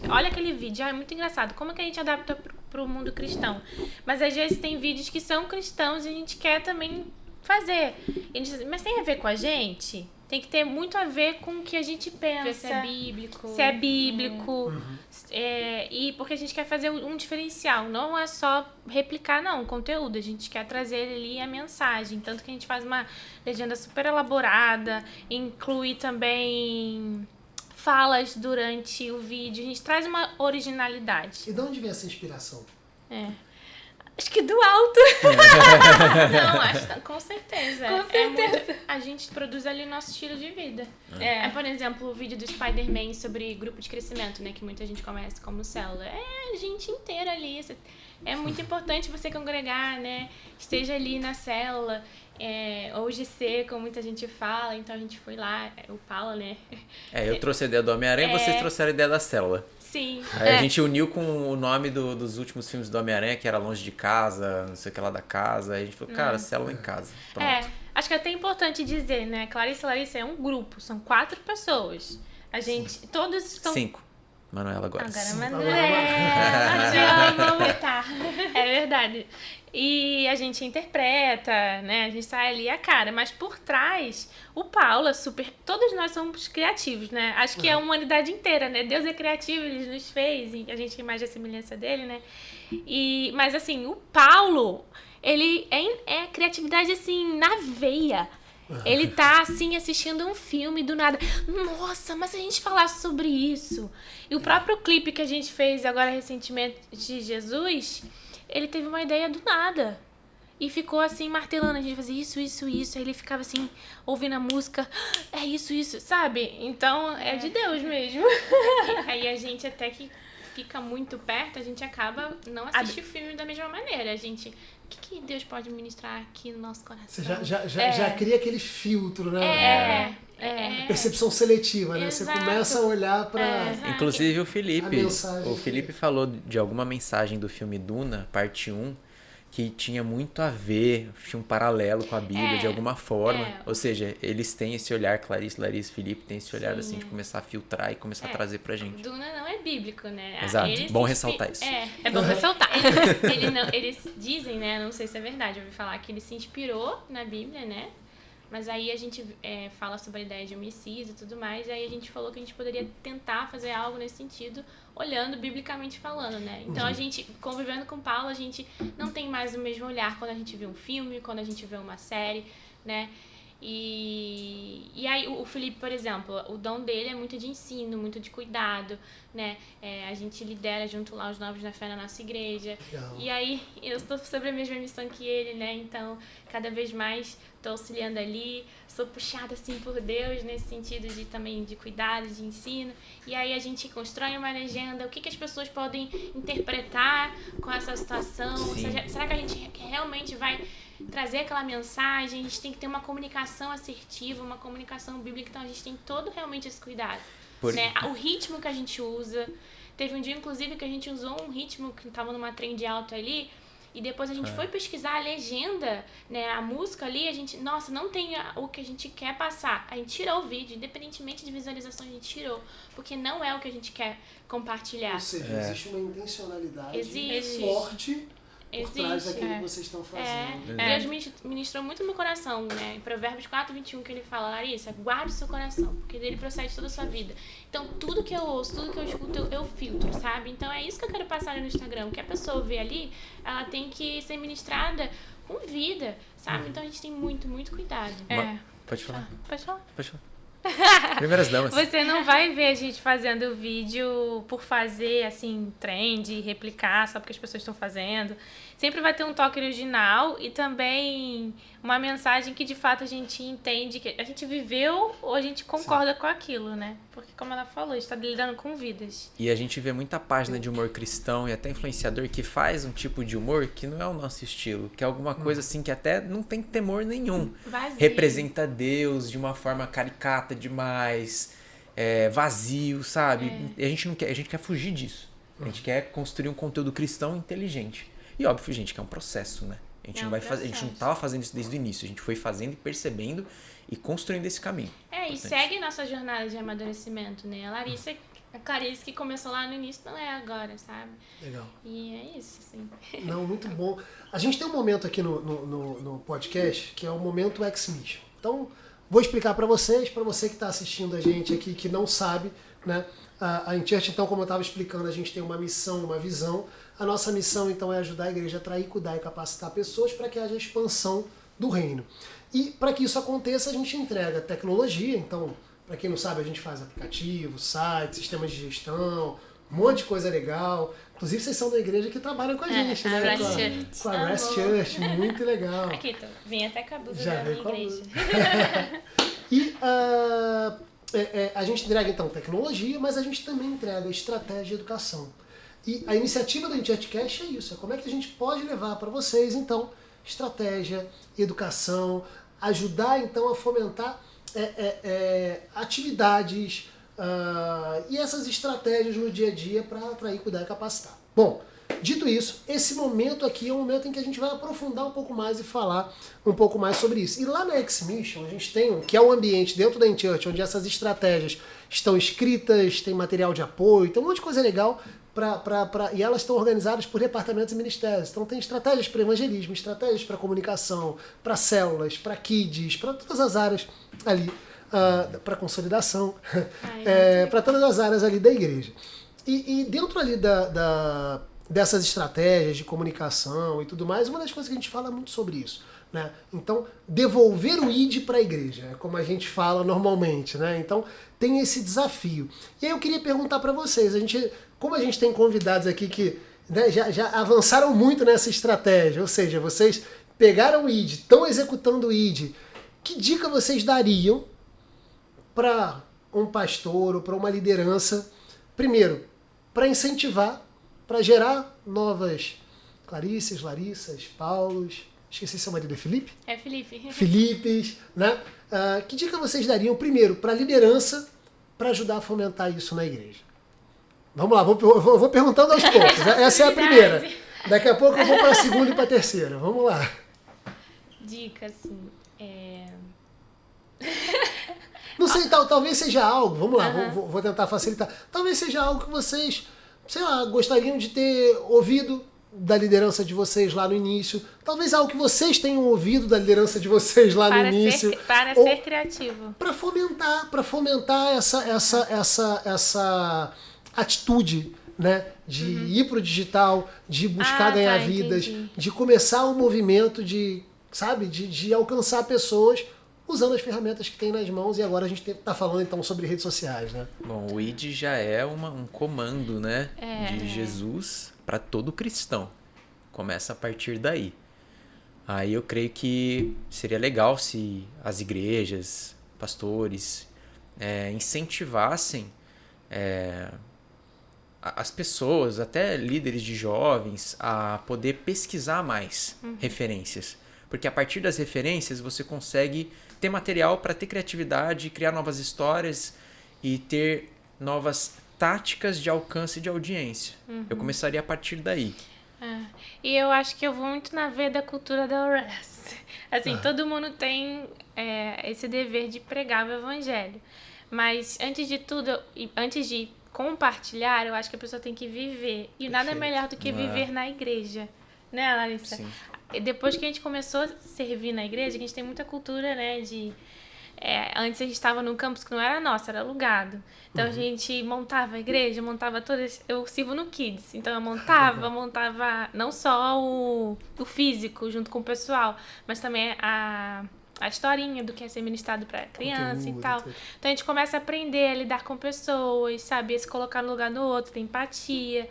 olha aquele vídeo, é muito engraçado, como que a gente adapta pro mundo cristão? Mas às vezes tem vídeos que são cristãos e a gente quer também fazer. E a gente diz, mas tem a ver com a gente? Tem que ter muito a ver com o que a gente pensa.
Ver se é bíblico.
Se é bíblico. E porque a gente quer fazer um diferencial. Não é só replicar, não, o conteúdo. A gente quer trazer ali a mensagem. Tanto que a gente faz uma legenda super elaborada. Inclui também falas durante o vídeo. A gente traz uma originalidade.
E de onde vem essa inspiração?
Acho que do alto. Não, acho que com certeza.
Com certeza.
A gente produz ali o nosso estilo de vida. Por exemplo, o vídeo do Spider-Man sobre grupo de crescimento, né? Que muita gente conhece como célula. É a gente inteira ali. É muito importante você congregar, né? Esteja ali na célula. Ou GC, como muita gente fala. Então a gente foi lá, o Paulo, né?
Eu trouxe a ideia do Homem-Aranha e vocês trouxeram a ideia da célula.
Sim.
Aí a gente uniu com o nome dos últimos filmes do Homem-Aranha, que era Longe de Casa, não sei o que lá da casa. Aí a gente falou, cara, célula em casa. Pronto.
Acho que é até importante dizer, né? Clarice e Larissa é um grupo, são 4 pessoas. A gente, todos estão...
5. Manuela agora.
Agora, Manuela, te amo. Tá. É verdade. E a gente interpreta, né? A gente sai ali a cara. Mas por trás, o Paulo é super... Todos nós somos criativos, né? Acho que é a humanidade inteira, né? Deus é criativo, ele nos fez. E a gente imagina a semelhança dele, né? Mas assim, o Paulo, ele é criatividade assim, na veia. Ele tá, assim, assistindo um filme do nada. Nossa, mas se a gente falasse sobre isso... E o próprio clipe que a gente fez agora recentemente de Jesus, ele teve uma ideia do nada. E ficou, assim, martelando. A gente fazia isso. Aí ele ficava, assim, ouvindo a música. É isso, sabe? Então, é de Deus mesmo. Aí a gente até que fica muito perto, a gente acaba não assistir o filme da mesma maneira. A gente... O que Deus pode ministrar aqui no nosso coração?
Você já cria aquele filtro, né? Percepção seletiva, né?
Exato.
Você começa a olhar para...
Inclusive o Felipe.
mensagem.
O Felipe falou de alguma mensagem do filme Duna, parte 1, que tinha muito a ver, tinha um paralelo com a Bíblia de alguma forma. Ou seja, eles têm esse olhar, Larissa e Felipe têm esse olhar assim de começar a filtrar e começar a trazer pra gente.
Duna não é bíblico, né?
Exato, bom ressaltar isso.
É bom ressaltar. Eles dizem, né? Não sei se é verdade, eu ouvi falar que ele se inspirou na Bíblia, né? Mas aí a gente fala sobre a ideia de um Messias e tudo mais, e aí a gente falou que a gente poderia tentar fazer algo nesse sentido, olhando biblicamente falando, né? Então a gente, convivendo com Paulo, a gente não tem mais o mesmo olhar quando a gente vê um filme, quando a gente vê uma série, né? E aí o Felipe, por exemplo, o dom dele é muito de ensino, muito de cuidado, né? A gente lidera junto lá os Novos na Fé na nossa igreja.
Legal.
E aí eu estou sobre a mesma missão que ele, né? Então, cada vez mais estou auxiliando ali, sou puxada assim por Deus nesse sentido de também de cuidado, de ensino. E aí a gente constrói uma legenda, o que as pessoas podem interpretar com essa situação? Ou seja, será que a gente realmente vai trazer aquela mensagem? A gente tem que ter uma comunicação assertiva, uma comunicação bíblica, então a gente tem todo realmente esse cuidado. Né? O ritmo que a gente usa. Teve um dia, inclusive, que a gente usou um ritmo que estava numa trend alta ali, e depois a gente foi pesquisar a legenda, né, a música ali, a gente, nossa, não tem o que a gente quer passar. A gente tirou o vídeo, independentemente de visualização, a gente tirou, porque não é o que a gente quer compartilhar.
Ou seja, existe uma intencionalidade
Existe.
forte por trás daquilo que vocês estão fazendo.
Deus ministrou muito no meu coração, né? Em Provérbios 4:21, que ele fala, Larissa, guarde o seu coração, porque dele procede toda a sua vida. Então, tudo que eu ouço, tudo que eu escuto, eu filtro, sabe? Então, é isso que eu quero passar ali no Instagram. O que a pessoa vê ali, ela tem que ser ministrada com vida, sabe? Então, a gente tem muito, muito cuidado.
Pode falar.
Pode falar.
Pode falar. Primeiras damas.
Você não vai ver a gente fazendo vídeo por fazer, assim, trend, replicar só porque as pessoas estão fazendo. Sempre vai ter um toque original e também uma mensagem que de fato a gente entende, que a gente viveu ou a gente concorda com aquilo, né? Porque como ela falou, a gente tá lidando com vidas.
E a gente vê muita página de humor cristão e até influenciador que faz um tipo de humor que não é o nosso estilo, que é alguma coisa assim que até não tem temor nenhum.
Vazio.
Representa Deus de uma forma caricata demais, vazio, sabe? E a gente quer fugir disso. A gente quer construir um conteúdo cristão inteligente. E óbvio, gente, que é um processo, né? A gente, a gente não estava fazendo isso desde o início, a gente foi fazendo e percebendo e construindo esse caminho.
E segue nossa jornada de amadurecimento, né? A Clarice que começou lá no início não é agora, sabe?
Legal.
E é isso, assim.
Não, muito bom. A gente tem um momento aqui no podcast que é o momento X-Mission. Então, vou explicar para você que está assistindo a gente aqui, que não sabe, né? A InChurch, então, como eu estava explicando, a gente tem uma missão, uma visão. A nossa missão, então, é ajudar a igreja a atrair, cuidar e capacitar pessoas para que haja expansão do reino. E para que isso aconteça, a gente entrega tecnologia. Então, para quem não sabe, a gente faz aplicativos, sites, sistemas de gestão, um monte de coisa legal. Inclusive, vocês são da igreja que trabalham com a gente, né? Com a Rest Church, muito legal.
Aqui, vim até com a blusa
Já
da minha igreja.
E a gente entrega, então, tecnologia, mas a gente também entrega estratégia e educação. E a iniciativa do InChurchCast é isso, é como é que a gente pode levar para vocês, então, estratégia, educação, ajudar, então, a fomentar atividades e essas estratégias no dia a dia para atrair, cuidar e capacitar. Bom, dito isso, esse momento aqui é um momento em que a gente vai aprofundar um pouco mais e falar um pouco mais sobre isso. E lá na X-Mission a gente tem, que é um ambiente dentro da InChurch, onde essas estratégias estão escritas, tem material de apoio, tem um monte de coisa legal, e elas estão organizadas por departamentos e ministérios. Então tem estratégias para evangelismo, estratégias para comunicação, para células, para kids, para todas as áreas ali, para consolidação, para todas as áreas ali da igreja. E dentro ali dessas estratégias de comunicação e tudo mais, uma das coisas que a gente fala muito sobre isso, né? Então, devolver o ID para a igreja, é como a gente fala normalmente, né? Então, tem esse desafio. E aí eu queria perguntar para vocês, como a gente tem convidados aqui que, né, já avançaram muito nessa estratégia, ou seja, vocês pegaram o ID, estão executando o ID, que dica vocês dariam para um pastor ou para uma liderança, primeiro, para incentivar, para gerar novas Clarices, Larissas, Paulos, esqueci seu marido, é Felipe?
É Felipe.
Felipes, né? Que dica vocês dariam, primeiro, para a liderança, para ajudar a fomentar isso na igreja? Vamos lá, vou perguntando aos poucos. Essa é a primeira. Daqui a pouco eu vou para a segunda e para a terceira. Vamos lá.
Dica, assim,
Não sei, talvez seja algo, vamos lá, vou tentar facilitar. Talvez seja algo que vocês, sei lá, gostariam de ter ouvido da liderança de vocês lá no início. Talvez algo que vocês tenham ouvido da liderança de vocês lá no início.
Para ser criativo.
Para fomentar essa atitude, né, de ir pro digital, de buscar ganhar vidas,
entendi.
de começar um movimento de alcançar pessoas usando as ferramentas que tem nas mãos. E agora a gente está falando então sobre redes sociais, né?
Bom, o ID já é um comando, né, de Jesus para todo cristão. Começa a partir daí. Aí eu creio que seria legal se as igrejas, pastores, incentivassem as pessoas, até líderes de jovens, a poder pesquisar mais referências. Porque a partir das referências você consegue ter material para ter criatividade, criar novas histórias e ter novas táticas de alcance de audiência. Eu começaria a partir daí.
E eu acho que eu vou muito na veia da cultura da Rest. Assim, todo mundo tem esse dever de pregar o evangelho. Mas antes de tudo, antes de compartilhar, eu acho que a pessoa tem que viver. E nada é melhor do que viver na igreja. Né, Larissa?
Sim.
Depois que a gente começou a servir na igreja, a gente tem muita cultura, né, antes a gente estava num campus que não era nosso, era alugado. Então a gente montava a igreja, montava todas... Eu sirvo no Kids, então eu montava não só o físico junto com o pessoal, mas também a historinha do que é ser ministrado para criança e tal. Então a gente começa a aprender a lidar com pessoas, saber se colocar no lugar do outro, ter empatia.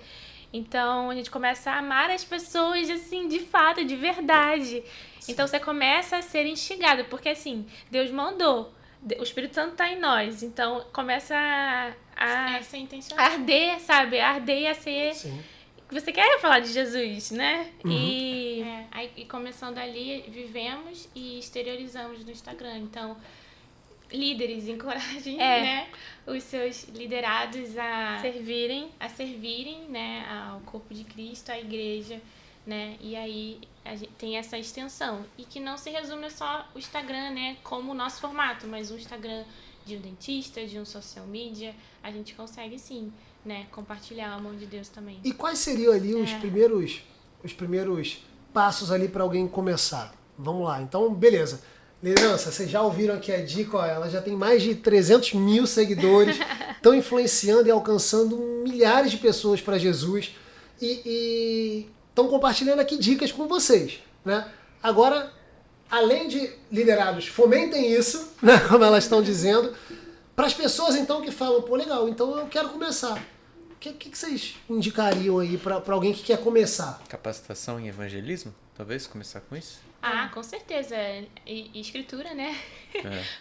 Então, a gente começa a amar as pessoas, assim, de fato, de verdade. Sim. Então, você começa a ser instigado, porque, assim, Deus mandou, o Espírito Santo está em nós. Então, começa a ser intencional. Arder, sabe? Arder e a ser... Sim. Você quer falar de Jesus, né? E começando ali, vivemos e exteriorizamos no Instagram. Então... líderes encorajem, né, os seus liderados a servirem, né, ao corpo de Cristo, à igreja, né? E aí a gente tem essa extensão. E que não se resume só o Instagram, né? Como o nosso formato, mas o Instagram de um dentista, de um social media, a gente consegue sim, né? Compartilhar o amor de Deus também.
E quais seriam ali os primeiros passos ali para alguém começar? Vamos lá, então beleza. Liderança, vocês já ouviram aqui a dica, ó, ela já tem mais de 300 mil seguidores, estão influenciando e alcançando milhares de pessoas para Jesus e estão compartilhando aqui dicas com vocês, né? Agora, além de liderados, fomentem isso, né, como elas estão dizendo, para as pessoas então que falam, pô, legal, então eu quero começar. O que vocês indicariam aí para alguém que quer começar?
Capacitação em evangelismo? Talvez começar com isso?
Ah, com certeza. E escritura, né?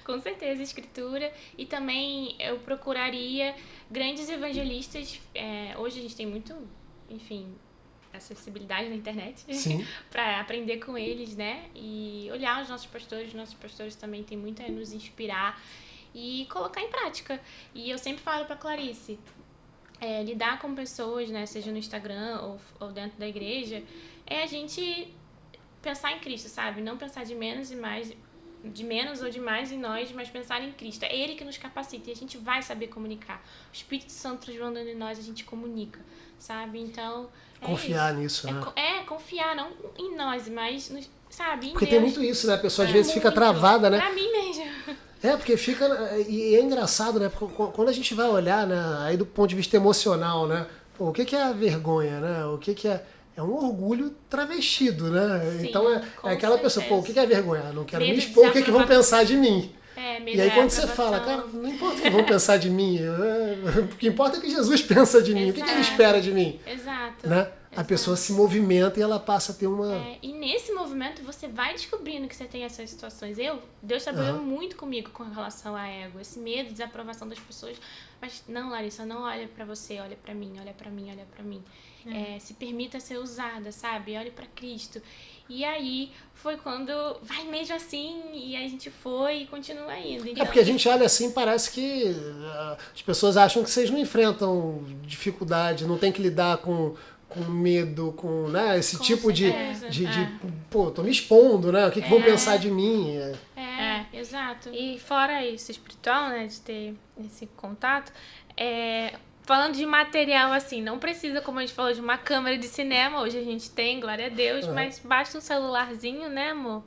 Com certeza, escritura. E também eu procuraria grandes evangelistas. Hoje a gente tem muito, enfim, acessibilidade na internet para aprender com eles, né? E olhar os nossos pastores também têm muito a nos inspirar e colocar em prática. E eu sempre falo para Clarice, lidar com pessoas, né, seja no Instagram ou dentro da igreja, é a gente pensar em Cristo, sabe? Não pensar de menos ou de mais em nós, mas pensar em Cristo. É Ele que nos capacita e a gente vai saber comunicar. O Espírito Santo transbordando em nós, a gente comunica, sabe? Então,
confiar nisso, né?
Confiar não em nós, mas, sabe, em
Porque
Deus.
tem muito isso, né? A pessoa às vezes fica travada, né?
Pra mim mesmo.
Porque fica... E é engraçado, né? Porque quando a gente vai olhar, né? Aí do ponto de vista emocional, né? Pô, o que é a vergonha, né? O que é... É um orgulho travestido, né?
Sim,
então é aquela pessoa, pô, o que é vergonha? Eu não quero
Medo
me expor, o que vão pensar de mim?
Medo
E aí
é
quando você
aprovação.
fala, cara, não importa o que vão pensar de mim, o que importa é o que Jesus pensa de mim, o que ele espera de mim?
Exato.
Né? A pessoa se movimenta e ela passa a ter uma...
E nesse movimento você vai descobrindo que você tem essas situações. Deus trabalhou muito comigo com relação a ego, esse medo de desaprovação das pessoas. Mas não, Larissa, não olha pra você, olha pra mim, olha pra mim, olha pra mim. Se permita ser usada, sabe? Olhe pra Cristo. E aí foi quando vai mesmo assim, e a gente foi e continua indo. Então,
porque a gente olha assim, parece que as pessoas acham que vocês não enfrentam dificuldade, não tem que lidar com medo, com, né, esse
Com
tipo de pô, tô me expondo, né? O que vão pensar de mim?
Exato.
E fora isso espiritual, né, de ter esse contato, falando de material, assim, não precisa, como a gente falou, de uma câmera de cinema. Hoje a gente tem, glória a Deus, mas basta um celularzinho, né, amor?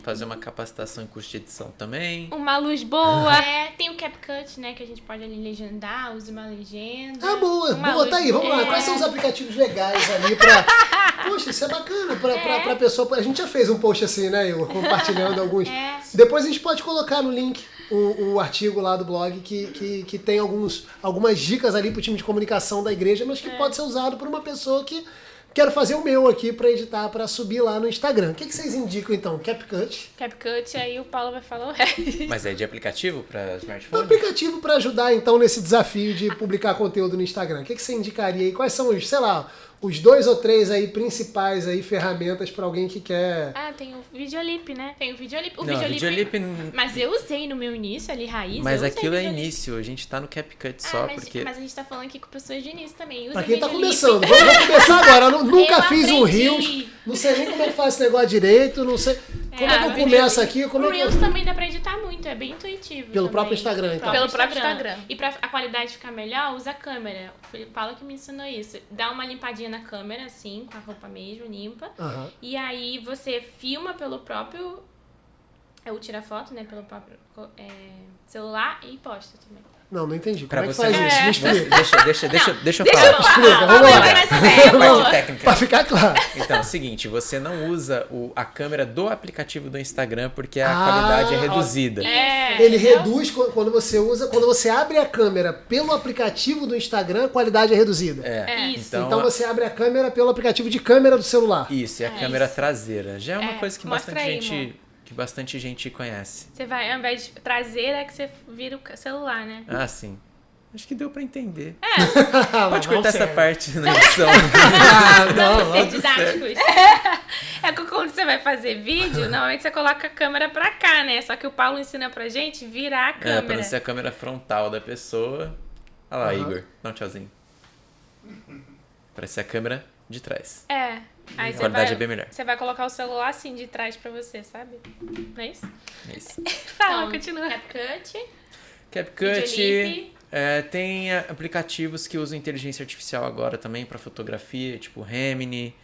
Fazer uma capacitação em curso de edição também.
Uma luz boa.
Tem o CapCut, né, que a gente pode ali legendar, use uma legenda.
Boa, tá aí, vamos lá. Quais são os aplicativos legais ali pra... Poxa, isso é bacana pra pessoa... A gente já fez um post assim, né, Igor? Compartilhando alguns. Depois a gente pode colocar no link o artigo lá do blog que tem algumas dicas ali pro time de comunicação da igreja, mas que pode ser usado por uma pessoa que quero fazer o meu aqui pra editar, pra subir lá no Instagram. O que vocês indicam então? CapCut?
CapCut, aí o Paulo vai falar o resto.
Mas é de aplicativo para
Um
smartphone?
aplicativo para ajudar então nesse desafio de publicar conteúdo no Instagram. O que você indicaria aí? Quais são os, sei lá, os 2 ou 3 aí principais aí ferramentas para alguém que quer...
Tem o Videolip, né?
Tem o Videolip.
Videolip...
Mas eu usei no meu início ali, raiz.
Mas
eu usei
aquilo é
Videolip.
início, a gente tá no CapCut só porque...
Mas a gente tá falando aqui com pessoas de início também. Usa
Pra quem tá
Videolip.
começando. Vamos começar agora. Eu nunca
Eu
fiz um
aprendi.
Reels. Não sei nem como é que faz esse negócio direito. Não sei... Como é que eu
Videolip.
começo aqui? Como
O
é que
Reels
eu...
também dá pra editar muito, é bem intuitivo.
Pelo
também.
próprio Instagram, então.
Pelo próprio Instagram.
E pra a qualidade ficar melhor, usa a câmera. Foi o Paulo que me ensinou isso. Dá uma limpadinha na câmera, assim, com a roupa mesmo, limpa. E aí você filma pelo próprio... tira foto, né, pelo próprio celular e posta também.
Não entendi.
Pra
Como é que
você...
faz isso? Me explica.
Deixa eu falar.
Explica, vamos lá.
Parte técnica.
Pra ficar claro.
Então, é o seguinte, você não usa a câmera do aplicativo do Instagram porque a qualidade é reduzida.
Ele reduz quando você usa, quando você abre a câmera pelo aplicativo do Instagram, a qualidade é reduzida.
Isso.
Então você abre a câmera pelo aplicativo de câmera do celular.
Isso, e a câmera traseira. Já é uma coisa que
mostra
bastante gente conhece.
Você vai, ao invés de traseira, é que você vira o celular, né?
Ah, sim. Acho que deu pra entender.
Pode
Cortar essa parte na edição.
Vamos ser didáticos.
É que quando você vai fazer vídeo, normalmente você coloca a câmera pra cá, né? Só que o Paulo ensina pra gente virar a câmera.
Pra não ser a câmera frontal da pessoa. Olha lá, Igor. Dá um tchauzinho. Pra ser a câmera de trás.
Aí
A
você
qualidade
vai,
é bem melhor.
Você vai colocar o celular assim de trás pra você, sabe? Não é isso?
É isso.
Fala,
Então,
continua.
CapCut.
CapCut,
Videolip.
tem aplicativos que usam inteligência artificial agora também para fotografia, tipo Remini,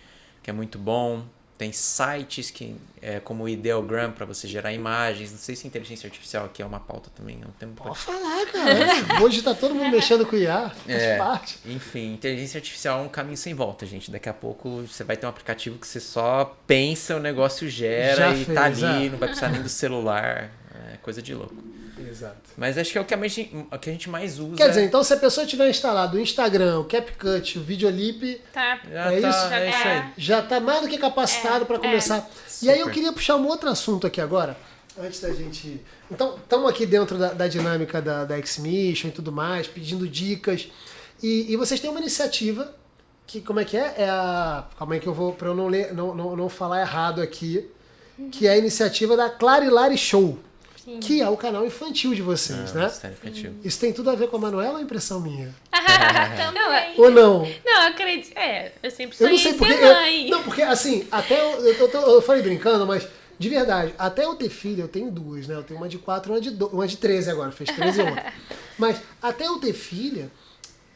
que é muito bom. Tem sites que como o Ideogram para você gerar imagens. Não sei se inteligência artificial aqui é uma pauta também. Não tem
Pode falar, cara. Hoje tá todo mundo mexendo com IA, faz parte.
Enfim, inteligência artificial é um caminho sem volta, gente. Daqui a pouco você vai ter um aplicativo que você só pensa, o negócio gera
Já
e
fez,
tá ali, não vai precisar nem do celular. É coisa de louco.
Exato.
Mas acho que é o que a gente mais usa.
Quer dizer, então se a pessoa tiver instalado o Instagram, o CapCut, o Videolip,
Tá.
Já
é
tá,
isso?
é isso aí.
já tá mais do que capacitado para começar. E aí eu
Super.
queria puxar um outro assunto aqui agora, antes da gente... Então, estamos aqui dentro da dinâmica da X-Mission e tudo mais, pedindo dicas. E vocês têm uma iniciativa, que como é que é? É a... Calma aí que eu vou, para eu não falar errado aqui, que é a iniciativa da Clarilari Show, que é o canal infantil de vocês, né?
Sério, infantil.
Isso tem tudo a ver com a Manuela ou é impressão minha?
Também.
Ou não?
Não, eu acredito. Eu sempre
Eu não
sonhei
sei
em
porque.
ser mãe.
Não, porque assim, até eu falei brincando, mas de verdade, até eu ter filho, eu tenho duas, né? Eu tenho uma de 4 e uma de 13 agora, fez 13 ontem. Mas até eu ter filha,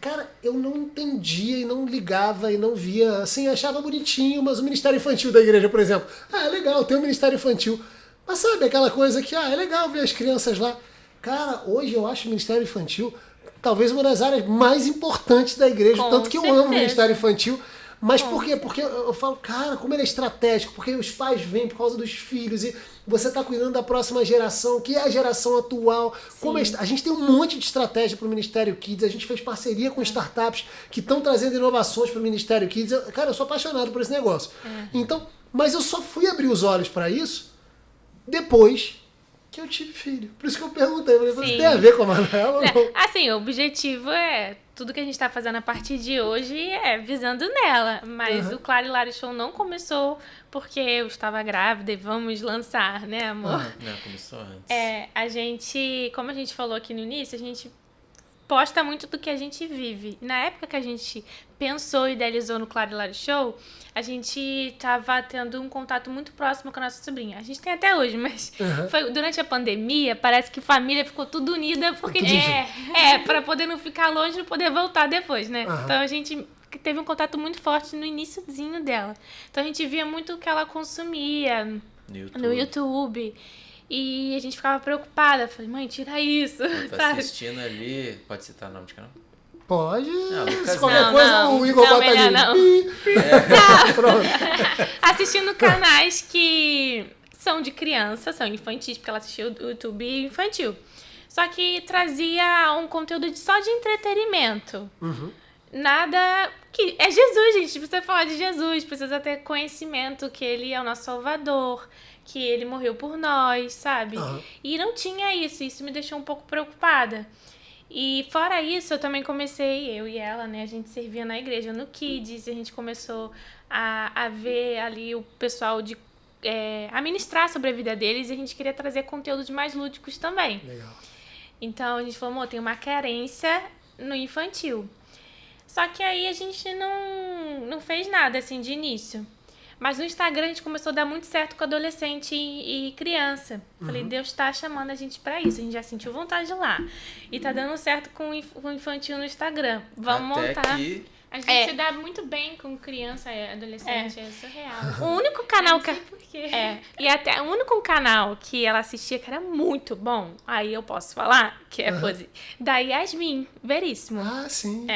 cara, eu não entendia e não ligava e não via, assim, achava bonitinho, mas o Ministério Infantil da igreja, por exemplo, é legal, tem o Ministério Infantil. Mas sabe aquela coisa que, é legal ver as crianças lá. Cara, hoje eu acho o Ministério Infantil talvez uma das áreas mais importantes da igreja,
Com
tanto que eu
certeza.
amo o Ministério Infantil. Mas por quê? Porque eu falo, cara, como ele é estratégico, porque os pais vêm por causa dos filhos e você está cuidando da próxima geração, que é a geração atual. Como a gente tem um monte de estratégia para o Ministério Kids, a gente fez parceria com startups que estão trazendo inovações para o Ministério Kids. Cara, eu sou apaixonado por esse negócio. Então, mas eu só fui abrir os olhos para isso depois que eu tive filho. Por isso que eu perguntei, eu falei,
Sim.
tem a ver com a Manuela ou não?
Assim, o objetivo é... Tudo que a gente tá fazendo a partir de hoje é visando nela. Mas o Clarilari Show não começou porque eu estava grávida e vamos lançar, né, amor?
Não, começou antes.
A gente, como a gente falou aqui no início, a gente posta muito do que a gente vive. Na época que a gente pensou e idealizou no Clarilari Show, a gente estava tendo um contato muito próximo com a nossa sobrinha. A gente tem até hoje, mas foi durante a pandemia, parece que família ficou tudo unida, porque para poder não ficar longe e poder voltar depois, né? Então a gente teve um contato muito forte no iniciozinho dela. Então a gente via muito o que ela consumia no YouTube. E a gente ficava preocupada. Falei, mãe, tira isso.
Tá
sabe?
assistindo ali. Pode citar o nome de canal?
Pode.
Lucas,
Se qualquer
não,
coisa,
não.
o Igor
Não,
bota
melhor
ali.
não.
Pronto.
Assistindo canais que são de criança, são infantis, porque ela assistiu o YouTube infantil. Só que trazia um conteúdo só de entretenimento. Nada... que é Jesus, gente. Precisa falar de Jesus. Precisa ter conhecimento que ele é o nosso Salvador, que ele morreu por nós, sabe? E não tinha isso. Isso me deixou um pouco preocupada. E fora isso, eu também comecei, eu e ela, né? A gente servia na igreja, no Kids. A gente começou a ver ali o pessoal a ministrar sobre a vida deles. E a gente queria trazer conteúdos mais lúdicos também.
Legal.
Então, a gente falou, amor, tem uma carência no infantil. Só que aí a gente não fez nada, assim, de início. Mas no Instagram a gente começou a dar muito certo com adolescente e criança. Falei, Deus tá chamando a gente pra isso. A gente já sentiu vontade de ir lá. E tá dando certo com o infantil no Instagram. Vamos
Até
montar.
que
A gente se dá muito bem com criança e adolescente, é surreal.
O único canal
Não sei por quê.
E até o único canal que ela assistia que era muito bom, aí eu posso falar, que é da Yasmin Veríssimo.
Ah, sim.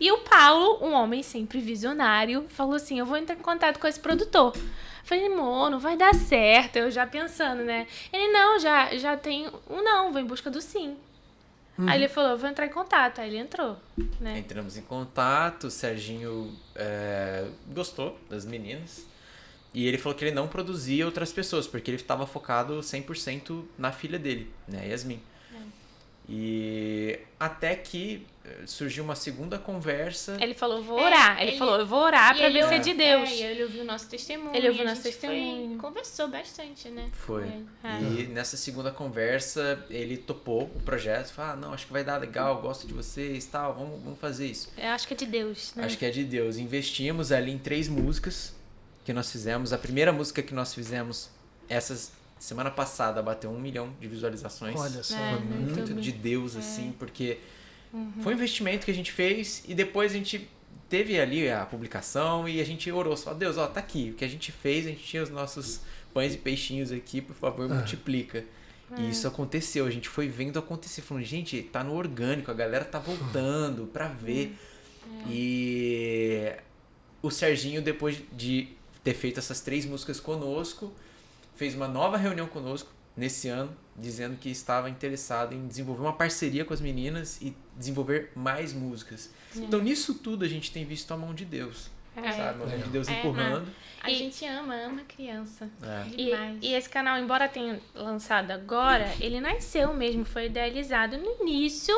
E o Paulo, um homem sempre visionário, falou assim, eu vou entrar em contato com esse produtor. Falei, amor, não vai dar certo, eu já pensando, né? Ele, não, já tem um não, vou em busca do sim. Aí ele falou, eu vou entrar em contato. Aí ele entrou, né?
entramos em contato, o Serginho gostou das meninas. E ele falou que ele não produzia outras pessoas, porque ele estava focado 100% na filha dele, né, Yasmin. E até que surgiu uma segunda conversa.
Ele falou, vou orar. Ele falou, eu vou orar pra ver se é de Deus.
E ele ouviu o nosso testemunho.
Ele ouviu
e a
nosso
gente
testemunho.
Conversou bastante, né?
Foi.
É.
E nessa segunda conversa, ele topou o projeto. Falou, não, acho que vai dar legal, gosto de vocês, tal, vamos fazer isso.
Eu acho que é de Deus, né?
Acho que é de Deus. Investimos ali em 3 músicas que nós fizemos. A primeira música que nós fizemos, semana passada, bateu 1 milhão de visualizações.
Olha só.
Foi muito de Deus, assim, porque foi um investimento que a gente fez e depois a gente teve ali a publicação e a gente orou só, Deus, ó, tá aqui. O que a gente fez, a gente tinha os nossos pães e peixinhos aqui, por favor, multiplica. E isso aconteceu, a gente foi vendo acontecer, falando, gente, tá no orgânico, a galera tá voltando pra ver. E o Serginho, depois de ter feito essas 3 músicas conosco, fez uma nova reunião conosco nesse ano, dizendo que estava interessado em desenvolver uma parceria com as meninas e desenvolver mais músicas. Então, nisso tudo, a gente tem visto a mão de Deus, sabe? A mão de Deus empurrando.
A gente ama criança.
E esse canal, embora tenha lançado agora, ele nasceu mesmo, foi idealizado no início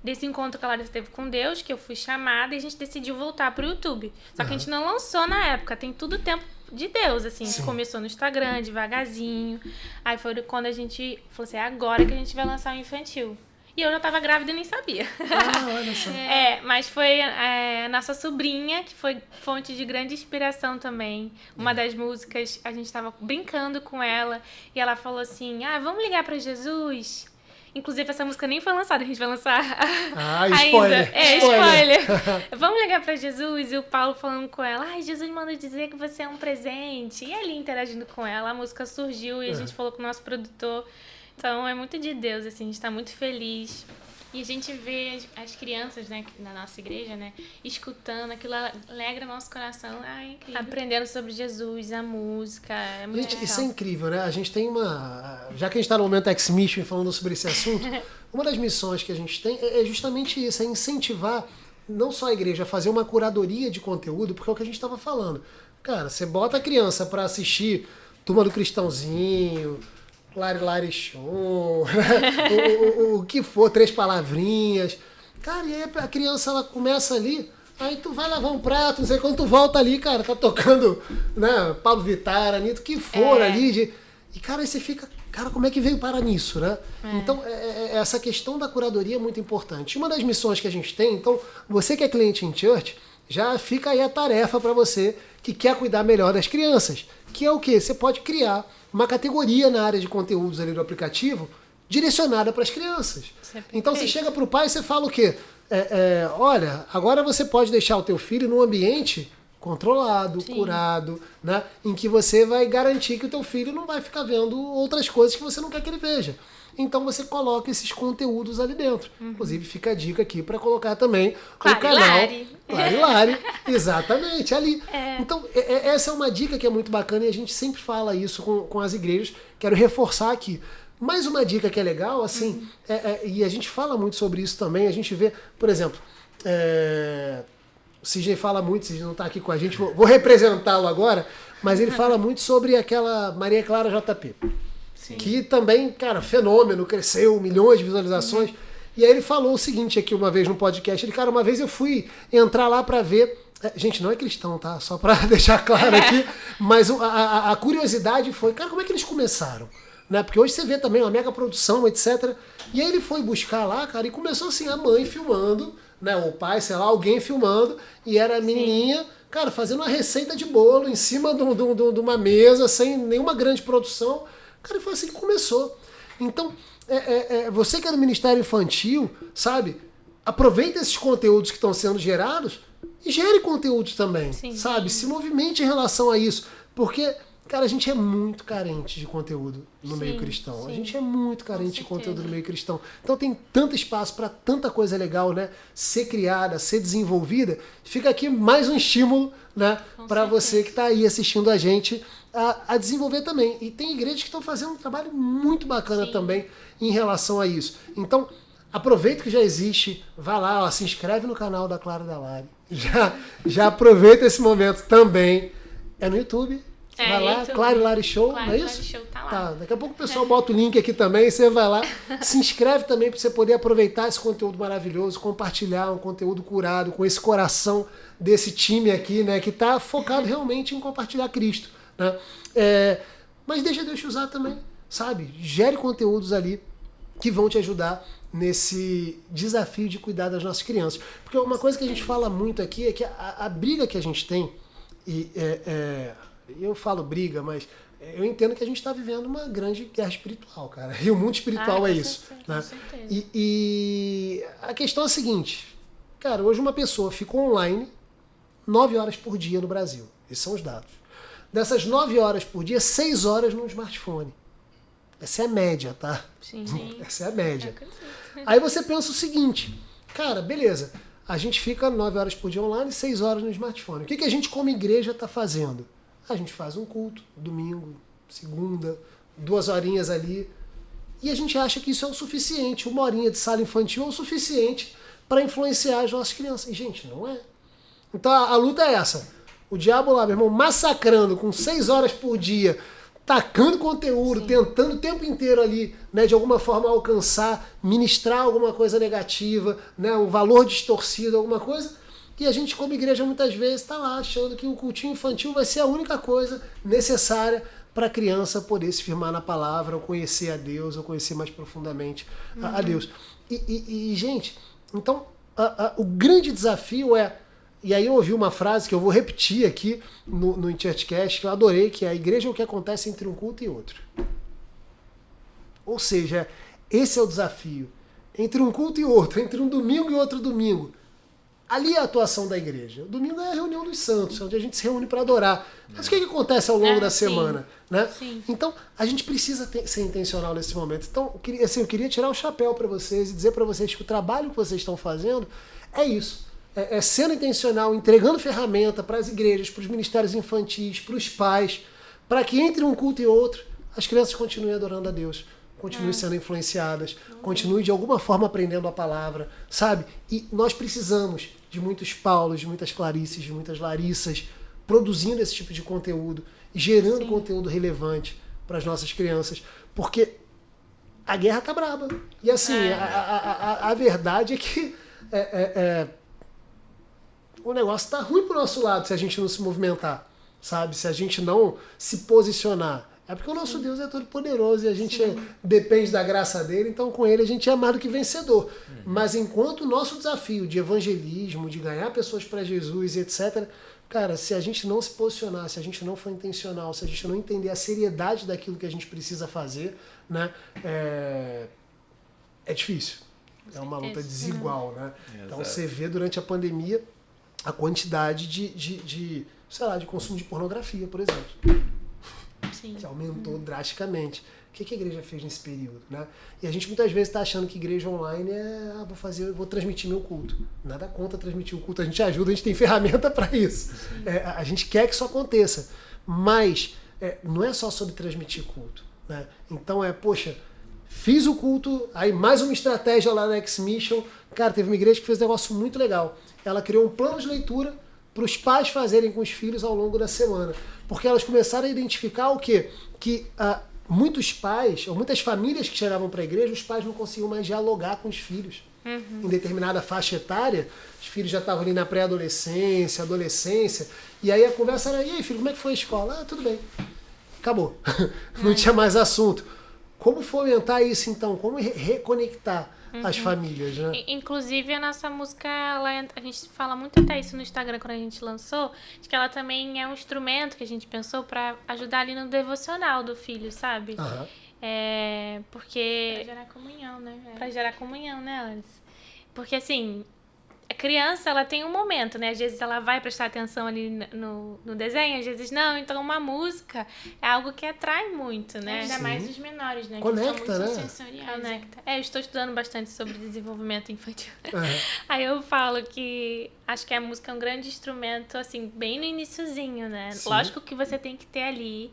desse encontro que a Larissa teve com Deus, que eu fui chamada e a gente decidiu voltar pro YouTube. Só que a gente não lançou na época, tem tudo tempo de Deus, assim. A gente começou no Instagram, devagarzinho. Aí foi quando a gente falou assim, é agora que a gente vai lançar o infantil. E eu já tava grávida e nem sabia.
Olha só.
Mas foi a nossa sobrinha, que foi fonte de grande inspiração também. Uma das músicas, a gente tava brincando com ela e ela falou assim, vamos ligar pra Jesus? Inclusive, essa música nem foi lançada, a gente vai lançar
spoiler.
ainda. Spoiler. Vamos ligar pra Jesus, e o Paulo falando com ela, Jesus manda dizer que você é um presente. E ali interagindo com ela, a música surgiu e a gente falou com o nosso produtor. Então, é muito de Deus, assim, a gente tá muito feliz. E a gente vê as crianças, né, na nossa igreja, né, escutando, aquilo alegra nosso coração. É incrível. Aprendendo sobre Jesus, a música, é muito
Gente,
legal.
isso é incrível, né? A gente tem já que a gente está no momento X-Mission falando sobre esse assunto, uma das missões que a gente tem é justamente isso, é incentivar não só a igreja a fazer uma curadoria de conteúdo, porque é o que a gente estava falando. Cara, você bota a criança para assistir Turma do Cristãozinho, Lari Show, o que for, 3 palavrinhas. Cara, e aí a criança ela começa ali, aí tu vai lavar um prato, não sei quando tu volta ali, cara, tá tocando, né, Pablo Vittar, Anitta, o que for ali. E, cara, aí você fica, cara, como é que veio parar nisso, né? Então, essa questão da curadoria é muito importante. Uma das missões que a gente tem, então, você que é cliente em church, já fica aí a tarefa para você que quer cuidar melhor das crianças. Que é o quê? Você pode criar uma categoria na área de conteúdos ali do aplicativo direcionada para as crianças. Então você chega para o pai e você fala o quê? Olha, agora você pode deixar o teu filho num ambiente controlado, curado, né? Em que você vai garantir que o teu filho não vai ficar vendo outras coisas que você não quer que ele veja. Então você coloca esses conteúdos ali dentro. Inclusive fica a dica aqui para colocar também o canal Lari, exatamente, ali. Então essa é uma dica que é muito bacana e a gente sempre fala isso com as igrejas. Quero reforçar aqui. Mais uma dica que é legal, assim, e a gente fala muito sobre isso também, a gente vê, por exemplo, o Sidney fala muito, o Sidney não está aqui com a gente, vou representá-lo agora, mas ele fala muito sobre aquela Maria Clara JP. Sim. Que também, cara, fenômeno, cresceu, milhões de visualizações. E aí ele falou o seguinte aqui uma vez no podcast, cara, uma vez eu fui entrar lá para ver, gente, não é cristão, tá? Só para deixar claro aqui, mas a curiosidade foi, cara, como é que eles começaram? Né? Porque hoje você vê também uma mega produção, etc. E aí ele foi buscar lá, cara, e começou assim, a mãe filmando, né? O pai, sei lá, alguém filmando, e era a menininha, cara, fazendo uma receita de bolo em cima de uma mesa, sem nenhuma grande produção. Cara, foi assim que começou. Então, você que é do Ministério Infantil, sabe? Aproveita esses conteúdos que estão sendo gerados e gere conteúdos também, sabe? Se movimente em relação a isso. Porque, cara, a gente é muito carente de conteúdo no meio cristão. A gente é muito carente de conteúdo no meio cristão. Então tem tanto espaço para tanta coisa legal, né? Ser criada, ser desenvolvida. Fica aqui mais um estímulo, né? Para você que está aí assistindo a gente a desenvolver também. E tem igrejas que estão fazendo um trabalho muito bacana também em relação a isso. Então, aproveita que já existe, vai lá, se inscreve no canal da Clara da Lari. Já aproveita esse momento também. É no YouTube, Você vai lá, Claro Lari Show,
Claro,
não é isso?
Lari Show tá lá.
Tá, daqui a pouco o pessoal bota o link aqui também, você vai lá, se inscreve também para você poder aproveitar esse conteúdo maravilhoso, compartilhar um conteúdo curado com esse coração desse time aqui, né, que tá focado realmente em compartilhar Cristo, né? Mas deixa Deus te usar também, sabe? Gere conteúdos ali que vão te ajudar nesse desafio de cuidar das nossas crianças. Porque uma coisa que a gente fala muito aqui é que a briga que a gente tem, e eu falo briga, mas eu entendo que a gente está vivendo uma grande guerra espiritual, cara. E o mundo espiritual é isso.
Certeza,
Né?
com certeza.
E a questão é a seguinte, cara, hoje uma pessoa ficou online 9 horas por dia no Brasil. Esses são os dados. Dessas 9 horas por dia, 6 horas no smartphone. Essa é a média, tá?
Sim.
Essa é a média.
Eu acredito.
Aí você pensa o seguinte, cara, beleza, a gente fica 9 horas por dia online e 6 horas no smartphone. O que a gente como igreja está fazendo? A gente faz um culto, domingo, segunda, 2 horinhas ali, e a gente acha que isso é o suficiente, 1 horinha de sala infantil é o suficiente para influenciar as nossas crianças. E, gente, não é. Então a luta é essa. O diabo lá, meu irmão, massacrando com 6 horas por dia, tacando conteúdo, tentando o tempo inteiro ali, né, de alguma forma alcançar, ministrar alguma coisa negativa, né, um valor distorcido, alguma coisa. E a gente, como igreja, muitas vezes está lá achando que o cultinho infantil vai ser a única coisa necessária para a criança poder se firmar na palavra, ou conhecer a Deus, ou conhecer mais profundamente a Deus. E, gente, então, o grande desafio é... E aí eu ouvi uma frase que eu vou repetir aqui no InChurchCast, que eu adorei, que é: a igreja é o que acontece entre um culto e outro. Ou seja, esse é o desafio. Entre um culto e outro, entre um domingo e outro domingo. Ali é a atuação da igreja. O domingo é a reunião dos santos, onde a gente se reúne para adorar. Mas o que acontece ao longo da semana? Né?
Sim.
Então, a gente precisa ser intencional nesse momento. Então, eu queria tirar o chapéu para vocês e dizer para vocês que o trabalho que vocês estão fazendo é isso. Sendo intencional, entregando ferramenta para as igrejas, para os ministérios infantis, para os pais, para que entre um culto e outro, as crianças continuem adorando a Deus, continuem sendo influenciadas, continuem de alguma forma aprendendo a palavra, sabe? E nós precisamos de muitos Paulos, de muitas Clarices, de muitas Larissas, produzindo esse tipo de conteúdo, gerando conteúdo relevante para as nossas crianças, porque a guerra tá braba. E assim, a verdade é que o negócio tá ruim pro nosso lado se a gente não se movimentar, sabe? Se a gente não se posicionar. É porque o nosso Deus é todo poderoso e a gente depende da graça dele, então com ele a gente é mais do que vencedor. Mas enquanto o nosso desafio de evangelismo, de ganhar pessoas para Jesus e etc., cara, se a gente não se posicionar, se a gente não for intencional, se a gente não entender a seriedade daquilo que a gente precisa fazer, né, é difícil. É uma luta desigual, né? Então você vê durante a pandemia a quantidade de sei lá, de consumo de pornografia, por exemplo.
Sim.
Que aumentou drasticamente. O que a igreja fez nesse período, né? E a gente muitas vezes está achando que igreja online vou transmitir meu culto. Nada contra transmitir o culto, a gente ajuda, a gente tem ferramenta para isso. A gente quer que isso aconteça. Mas não é só sobre transmitir culto, né? Então poxa, fiz o culto, aí mais uma estratégia lá na X-Mission. Cara, teve uma igreja que fez um negócio muito legal. Ela criou um plano de leitura para os pais fazerem com os filhos ao longo da semana. Porque elas começaram a identificar o quê? Que muitos pais, ou muitas famílias que chegavam para a igreja, os pais não conseguiam mais dialogar com os filhos. Em determinada faixa etária, os filhos já estavam ali na pré-adolescência, adolescência, e aí a conversa era: e aí, filho, como é que foi a escola? Tudo bem. Acabou. Não tinha mais assunto. Como fomentar isso, então? Como reconectar as famílias, né?
Inclusive, a nossa música, a gente fala muito até isso no Instagram quando a gente lançou, de que ela também é um instrumento que a gente pensou pra ajudar ali no devocional do filho, sabe? Porque...
Pra gerar comunhão, né?
Pra gerar comunhão, né, Larissa? Porque, assim, a criança, ela tem um momento, né? Às vezes ela vai prestar atenção ali no desenho, às vezes não. Então, uma música é algo que atrai muito, né?
Ainda mais os menores, né?
Conecta,
que são muito
né?
sensoriais.
Conecta. Eu estou estudando bastante sobre desenvolvimento infantil. Aí eu falo que acho que a música é um grande instrumento, assim, bem no iniciozinho, né?
Sim.
Lógico que você tem que ter ali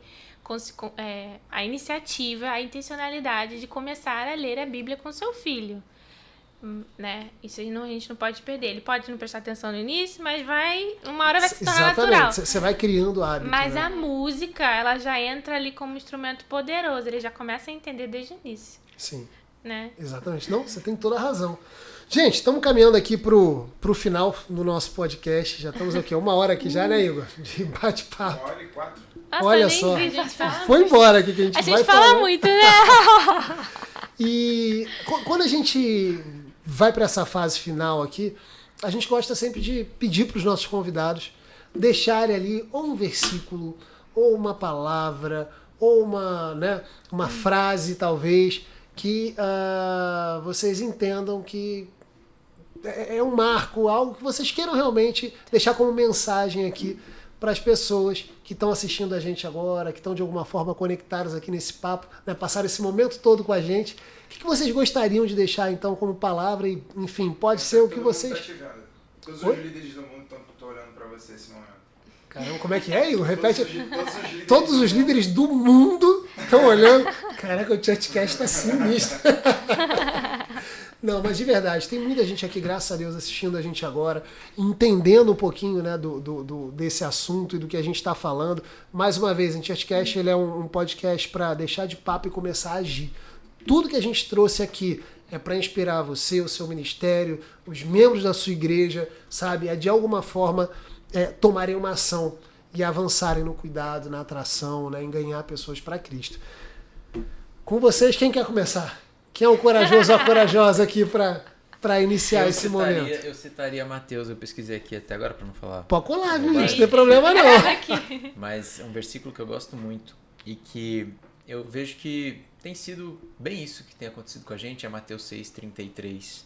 a iniciativa, a intencionalidade de começar a ler a Bíblia com seu filho.
né? Isso a gente não pode perder. Ele pode não prestar atenção no início, mas uma hora vai se tornar
Exatamente.
natural.
Você vai criando hábito.
Mas
né?
a música, ela já entra ali como um instrumento poderoso. Ele já começa a entender desde o início,
Sim,
né?
exatamente. Não, você tem toda a razão. Gente, estamos caminhando aqui pro final do nosso podcast. Já estamos aqui, 1 hora aqui já, né, Igor? De bate-papo.
1h04.
Nossa,
Olha
eu nem
só.
vi passar.
Foi embora aqui que a gente
A
vai
gente fala
falar.
muito, né?
E quando a gente vai para essa fase final aqui, a gente gosta sempre de pedir para os nossos convidados deixarem ali ou um versículo, ou uma palavra, ou uma frase, talvez, que vocês entendam que é um marco, algo que vocês queiram realmente deixar como mensagem aqui para as pessoas que estão assistindo a gente agora, que estão de alguma forma conectadas aqui nesse papo, né, passaram esse momento todo com a gente. O que vocês gostariam de deixar, então, como palavra? E, enfim, pode ser o que vocês...
Tá te vendo. Todos
Oi?
os líderes do mundo estão olhando pra você esse momento.
Caramba, como é que é, Igor? Repete.
Todos
Todos os líderes do mundo estão olhando. Caraca, o Churchcast tá sinistro. Não, mas de verdade, tem muita gente aqui, graças a Deus, assistindo a gente agora, entendendo um pouquinho, né, desse assunto e do que a gente está falando. Mais uma vez, o Churchcast ele é um podcast para deixar de papo e começar a agir. Tudo que a gente trouxe aqui é para inspirar você, o seu ministério, os membros da sua igreja, sabe? É de alguma forma tomarem uma ação e avançarem no cuidado, na atração, né, em ganhar pessoas para Cristo. Com vocês, quem quer começar? Quem é o corajoso ou a corajosa aqui para iniciar esse momento?
Eu citaria Mateus, eu pesquisei aqui até agora para não falar.
Pode colar, viu, gente? Não tem problema não.
Mas é um versículo que eu gosto muito e que eu vejo que tem sido bem isso que tem acontecido com a gente, é Mateus 6,33,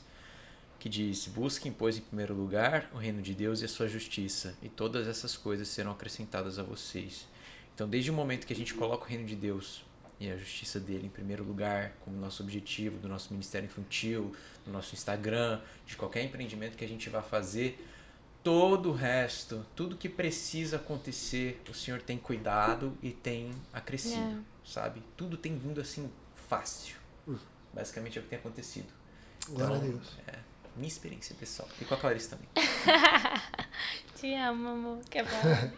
que diz: busquem, pois, em primeiro lugar o reino de Deus e a sua justiça, e todas essas coisas serão acrescentadas a vocês. Então, desde o momento que a gente coloca o reino de Deus e a justiça dele em primeiro lugar, como nosso objetivo do nosso ministério infantil, do nosso Instagram, de qualquer empreendimento que a gente vá fazer, todo o resto, tudo que precisa acontecer, o Senhor tem cuidado e tem acrescido, sabe? Tudo tem vindo assim fácil. Basicamente é o que tem acontecido.
Glória a Deus.
Minha experiência pessoal. E com a Clarice também.
Te amo, amor. Que é bom.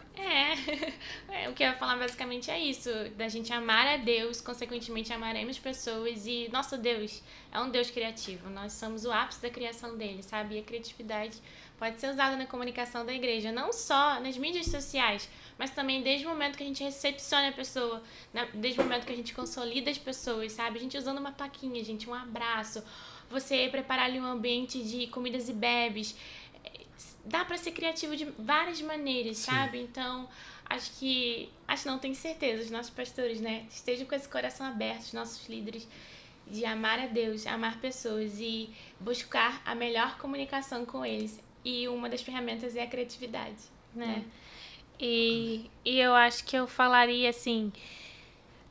O que eu ia falar basicamente é isso. Da gente amar a Deus, consequentemente amaremos pessoas. E nosso Deus é um Deus criativo. Nós somos o ápice da criação dele, sabe? E a criatividade pode ser usada na comunicação da igreja. Não só nas mídias sociais, mas também desde o momento que a gente recepciona a pessoa, desde o momento que a gente consolida as pessoas, sabe? A gente usando uma plaquinha, gente, um abraço. Você preparar ali um ambiente de comidas e bebes. Dá pra ser criativo de várias maneiras, sabe? Então, não, tenho certeza, os nossos pastores, né? Estejam com esse coração aberto, os nossos líderes, de amar a Deus, amar pessoas e buscar a melhor comunicação com eles. E uma das ferramentas é a criatividade, né? E eu acho que eu falaria assim...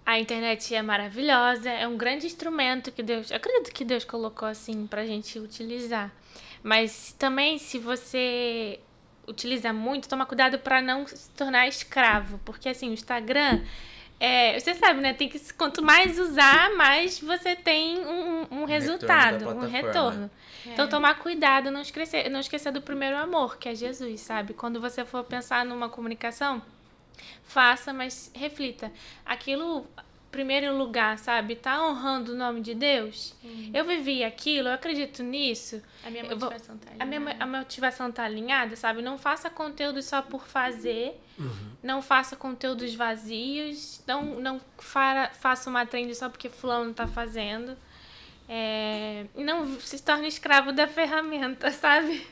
A internet é maravilhosa, é um grande instrumento que Deus... Eu acredito que Deus colocou assim pra gente utilizar. Mas também, se você utiliza muito, toma cuidado pra não se tornar escravo. Porque assim, o Instagram... você sabe, né? Quanto mais usar, mais você tem um resultado, um retorno. Então, tomar cuidado, não esquecer do primeiro amor, que é Jesus, sabe? Quando você for pensar numa comunicação... Faça, mas reflita. Aquilo, primeiro lugar, sabe? Tá honrando o nome de Deus? Eu vivi aquilo, eu acredito nisso.
A minha motivação tá alinhada.
A motivação tá alinhada, sabe? Não faça conteúdo só por fazer. Não faça conteúdos vazios. Não faça uma trend só porque fulano tá fazendo. Não se torne escravo da ferramenta, sabe?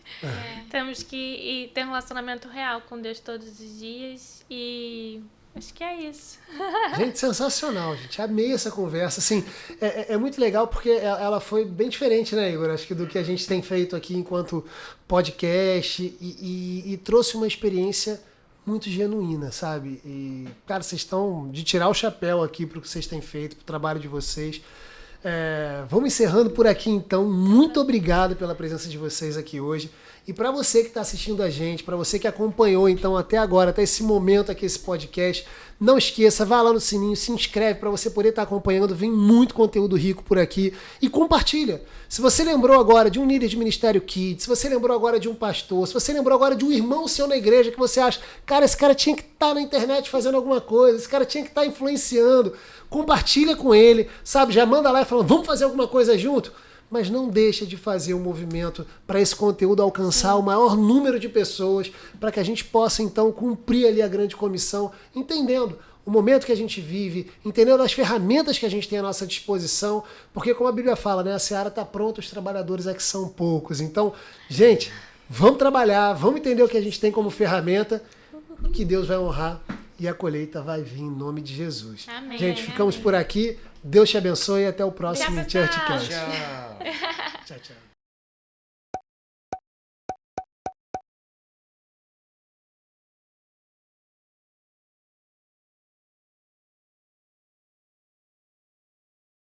Temos que ter um relacionamento real com Deus todos os dias e acho que é isso.
Gente, sensacional, gente. Amei essa conversa. Assim, é muito legal porque ela foi bem diferente, né, Igor? Acho que do que a gente tem feito aqui enquanto podcast e trouxe uma experiência muito genuína, sabe? E, cara, vocês estão de tirar o chapéu aqui pro que vocês têm feito, pro trabalho de vocês. Vamos encerrando por aqui, então. Muito obrigado pela presença de vocês aqui hoje. E para você que está assistindo a gente, para você que acompanhou então até agora, até esse momento aqui, esse podcast, não esqueça, vá lá no sininho, se inscreve para você poder estar acompanhando, vem muito conteúdo rico por aqui e compartilha. Se você lembrou agora de um líder de Ministério Kids, se você lembrou agora de um pastor, se você lembrou agora de um irmão seu na igreja que você acha, cara, esse cara tinha que estar na internet fazendo alguma coisa, esse cara tinha que estar influenciando, compartilha com ele, sabe? Já manda lá e fala, vamos fazer alguma coisa junto? Mas não deixa de fazer um movimento para esse conteúdo alcançar o maior número de pessoas, para que a gente possa então cumprir ali a grande comissão, entendendo o momento que a gente vive, entendendo as ferramentas que a gente tem à nossa disposição, porque como a Bíblia fala, né, a seara está pronta, os trabalhadores é que são poucos. Então, gente, vamos trabalhar, vamos entender o que a gente tem como ferramenta, que Deus vai honrar e a colheita vai vir em nome de Jesus.
Amém.
Gente, ficamos por aqui. Deus te abençoe e até o próximo
Tchau, pessoal.
Churchcast.
Tchau.
Tchau, tchau.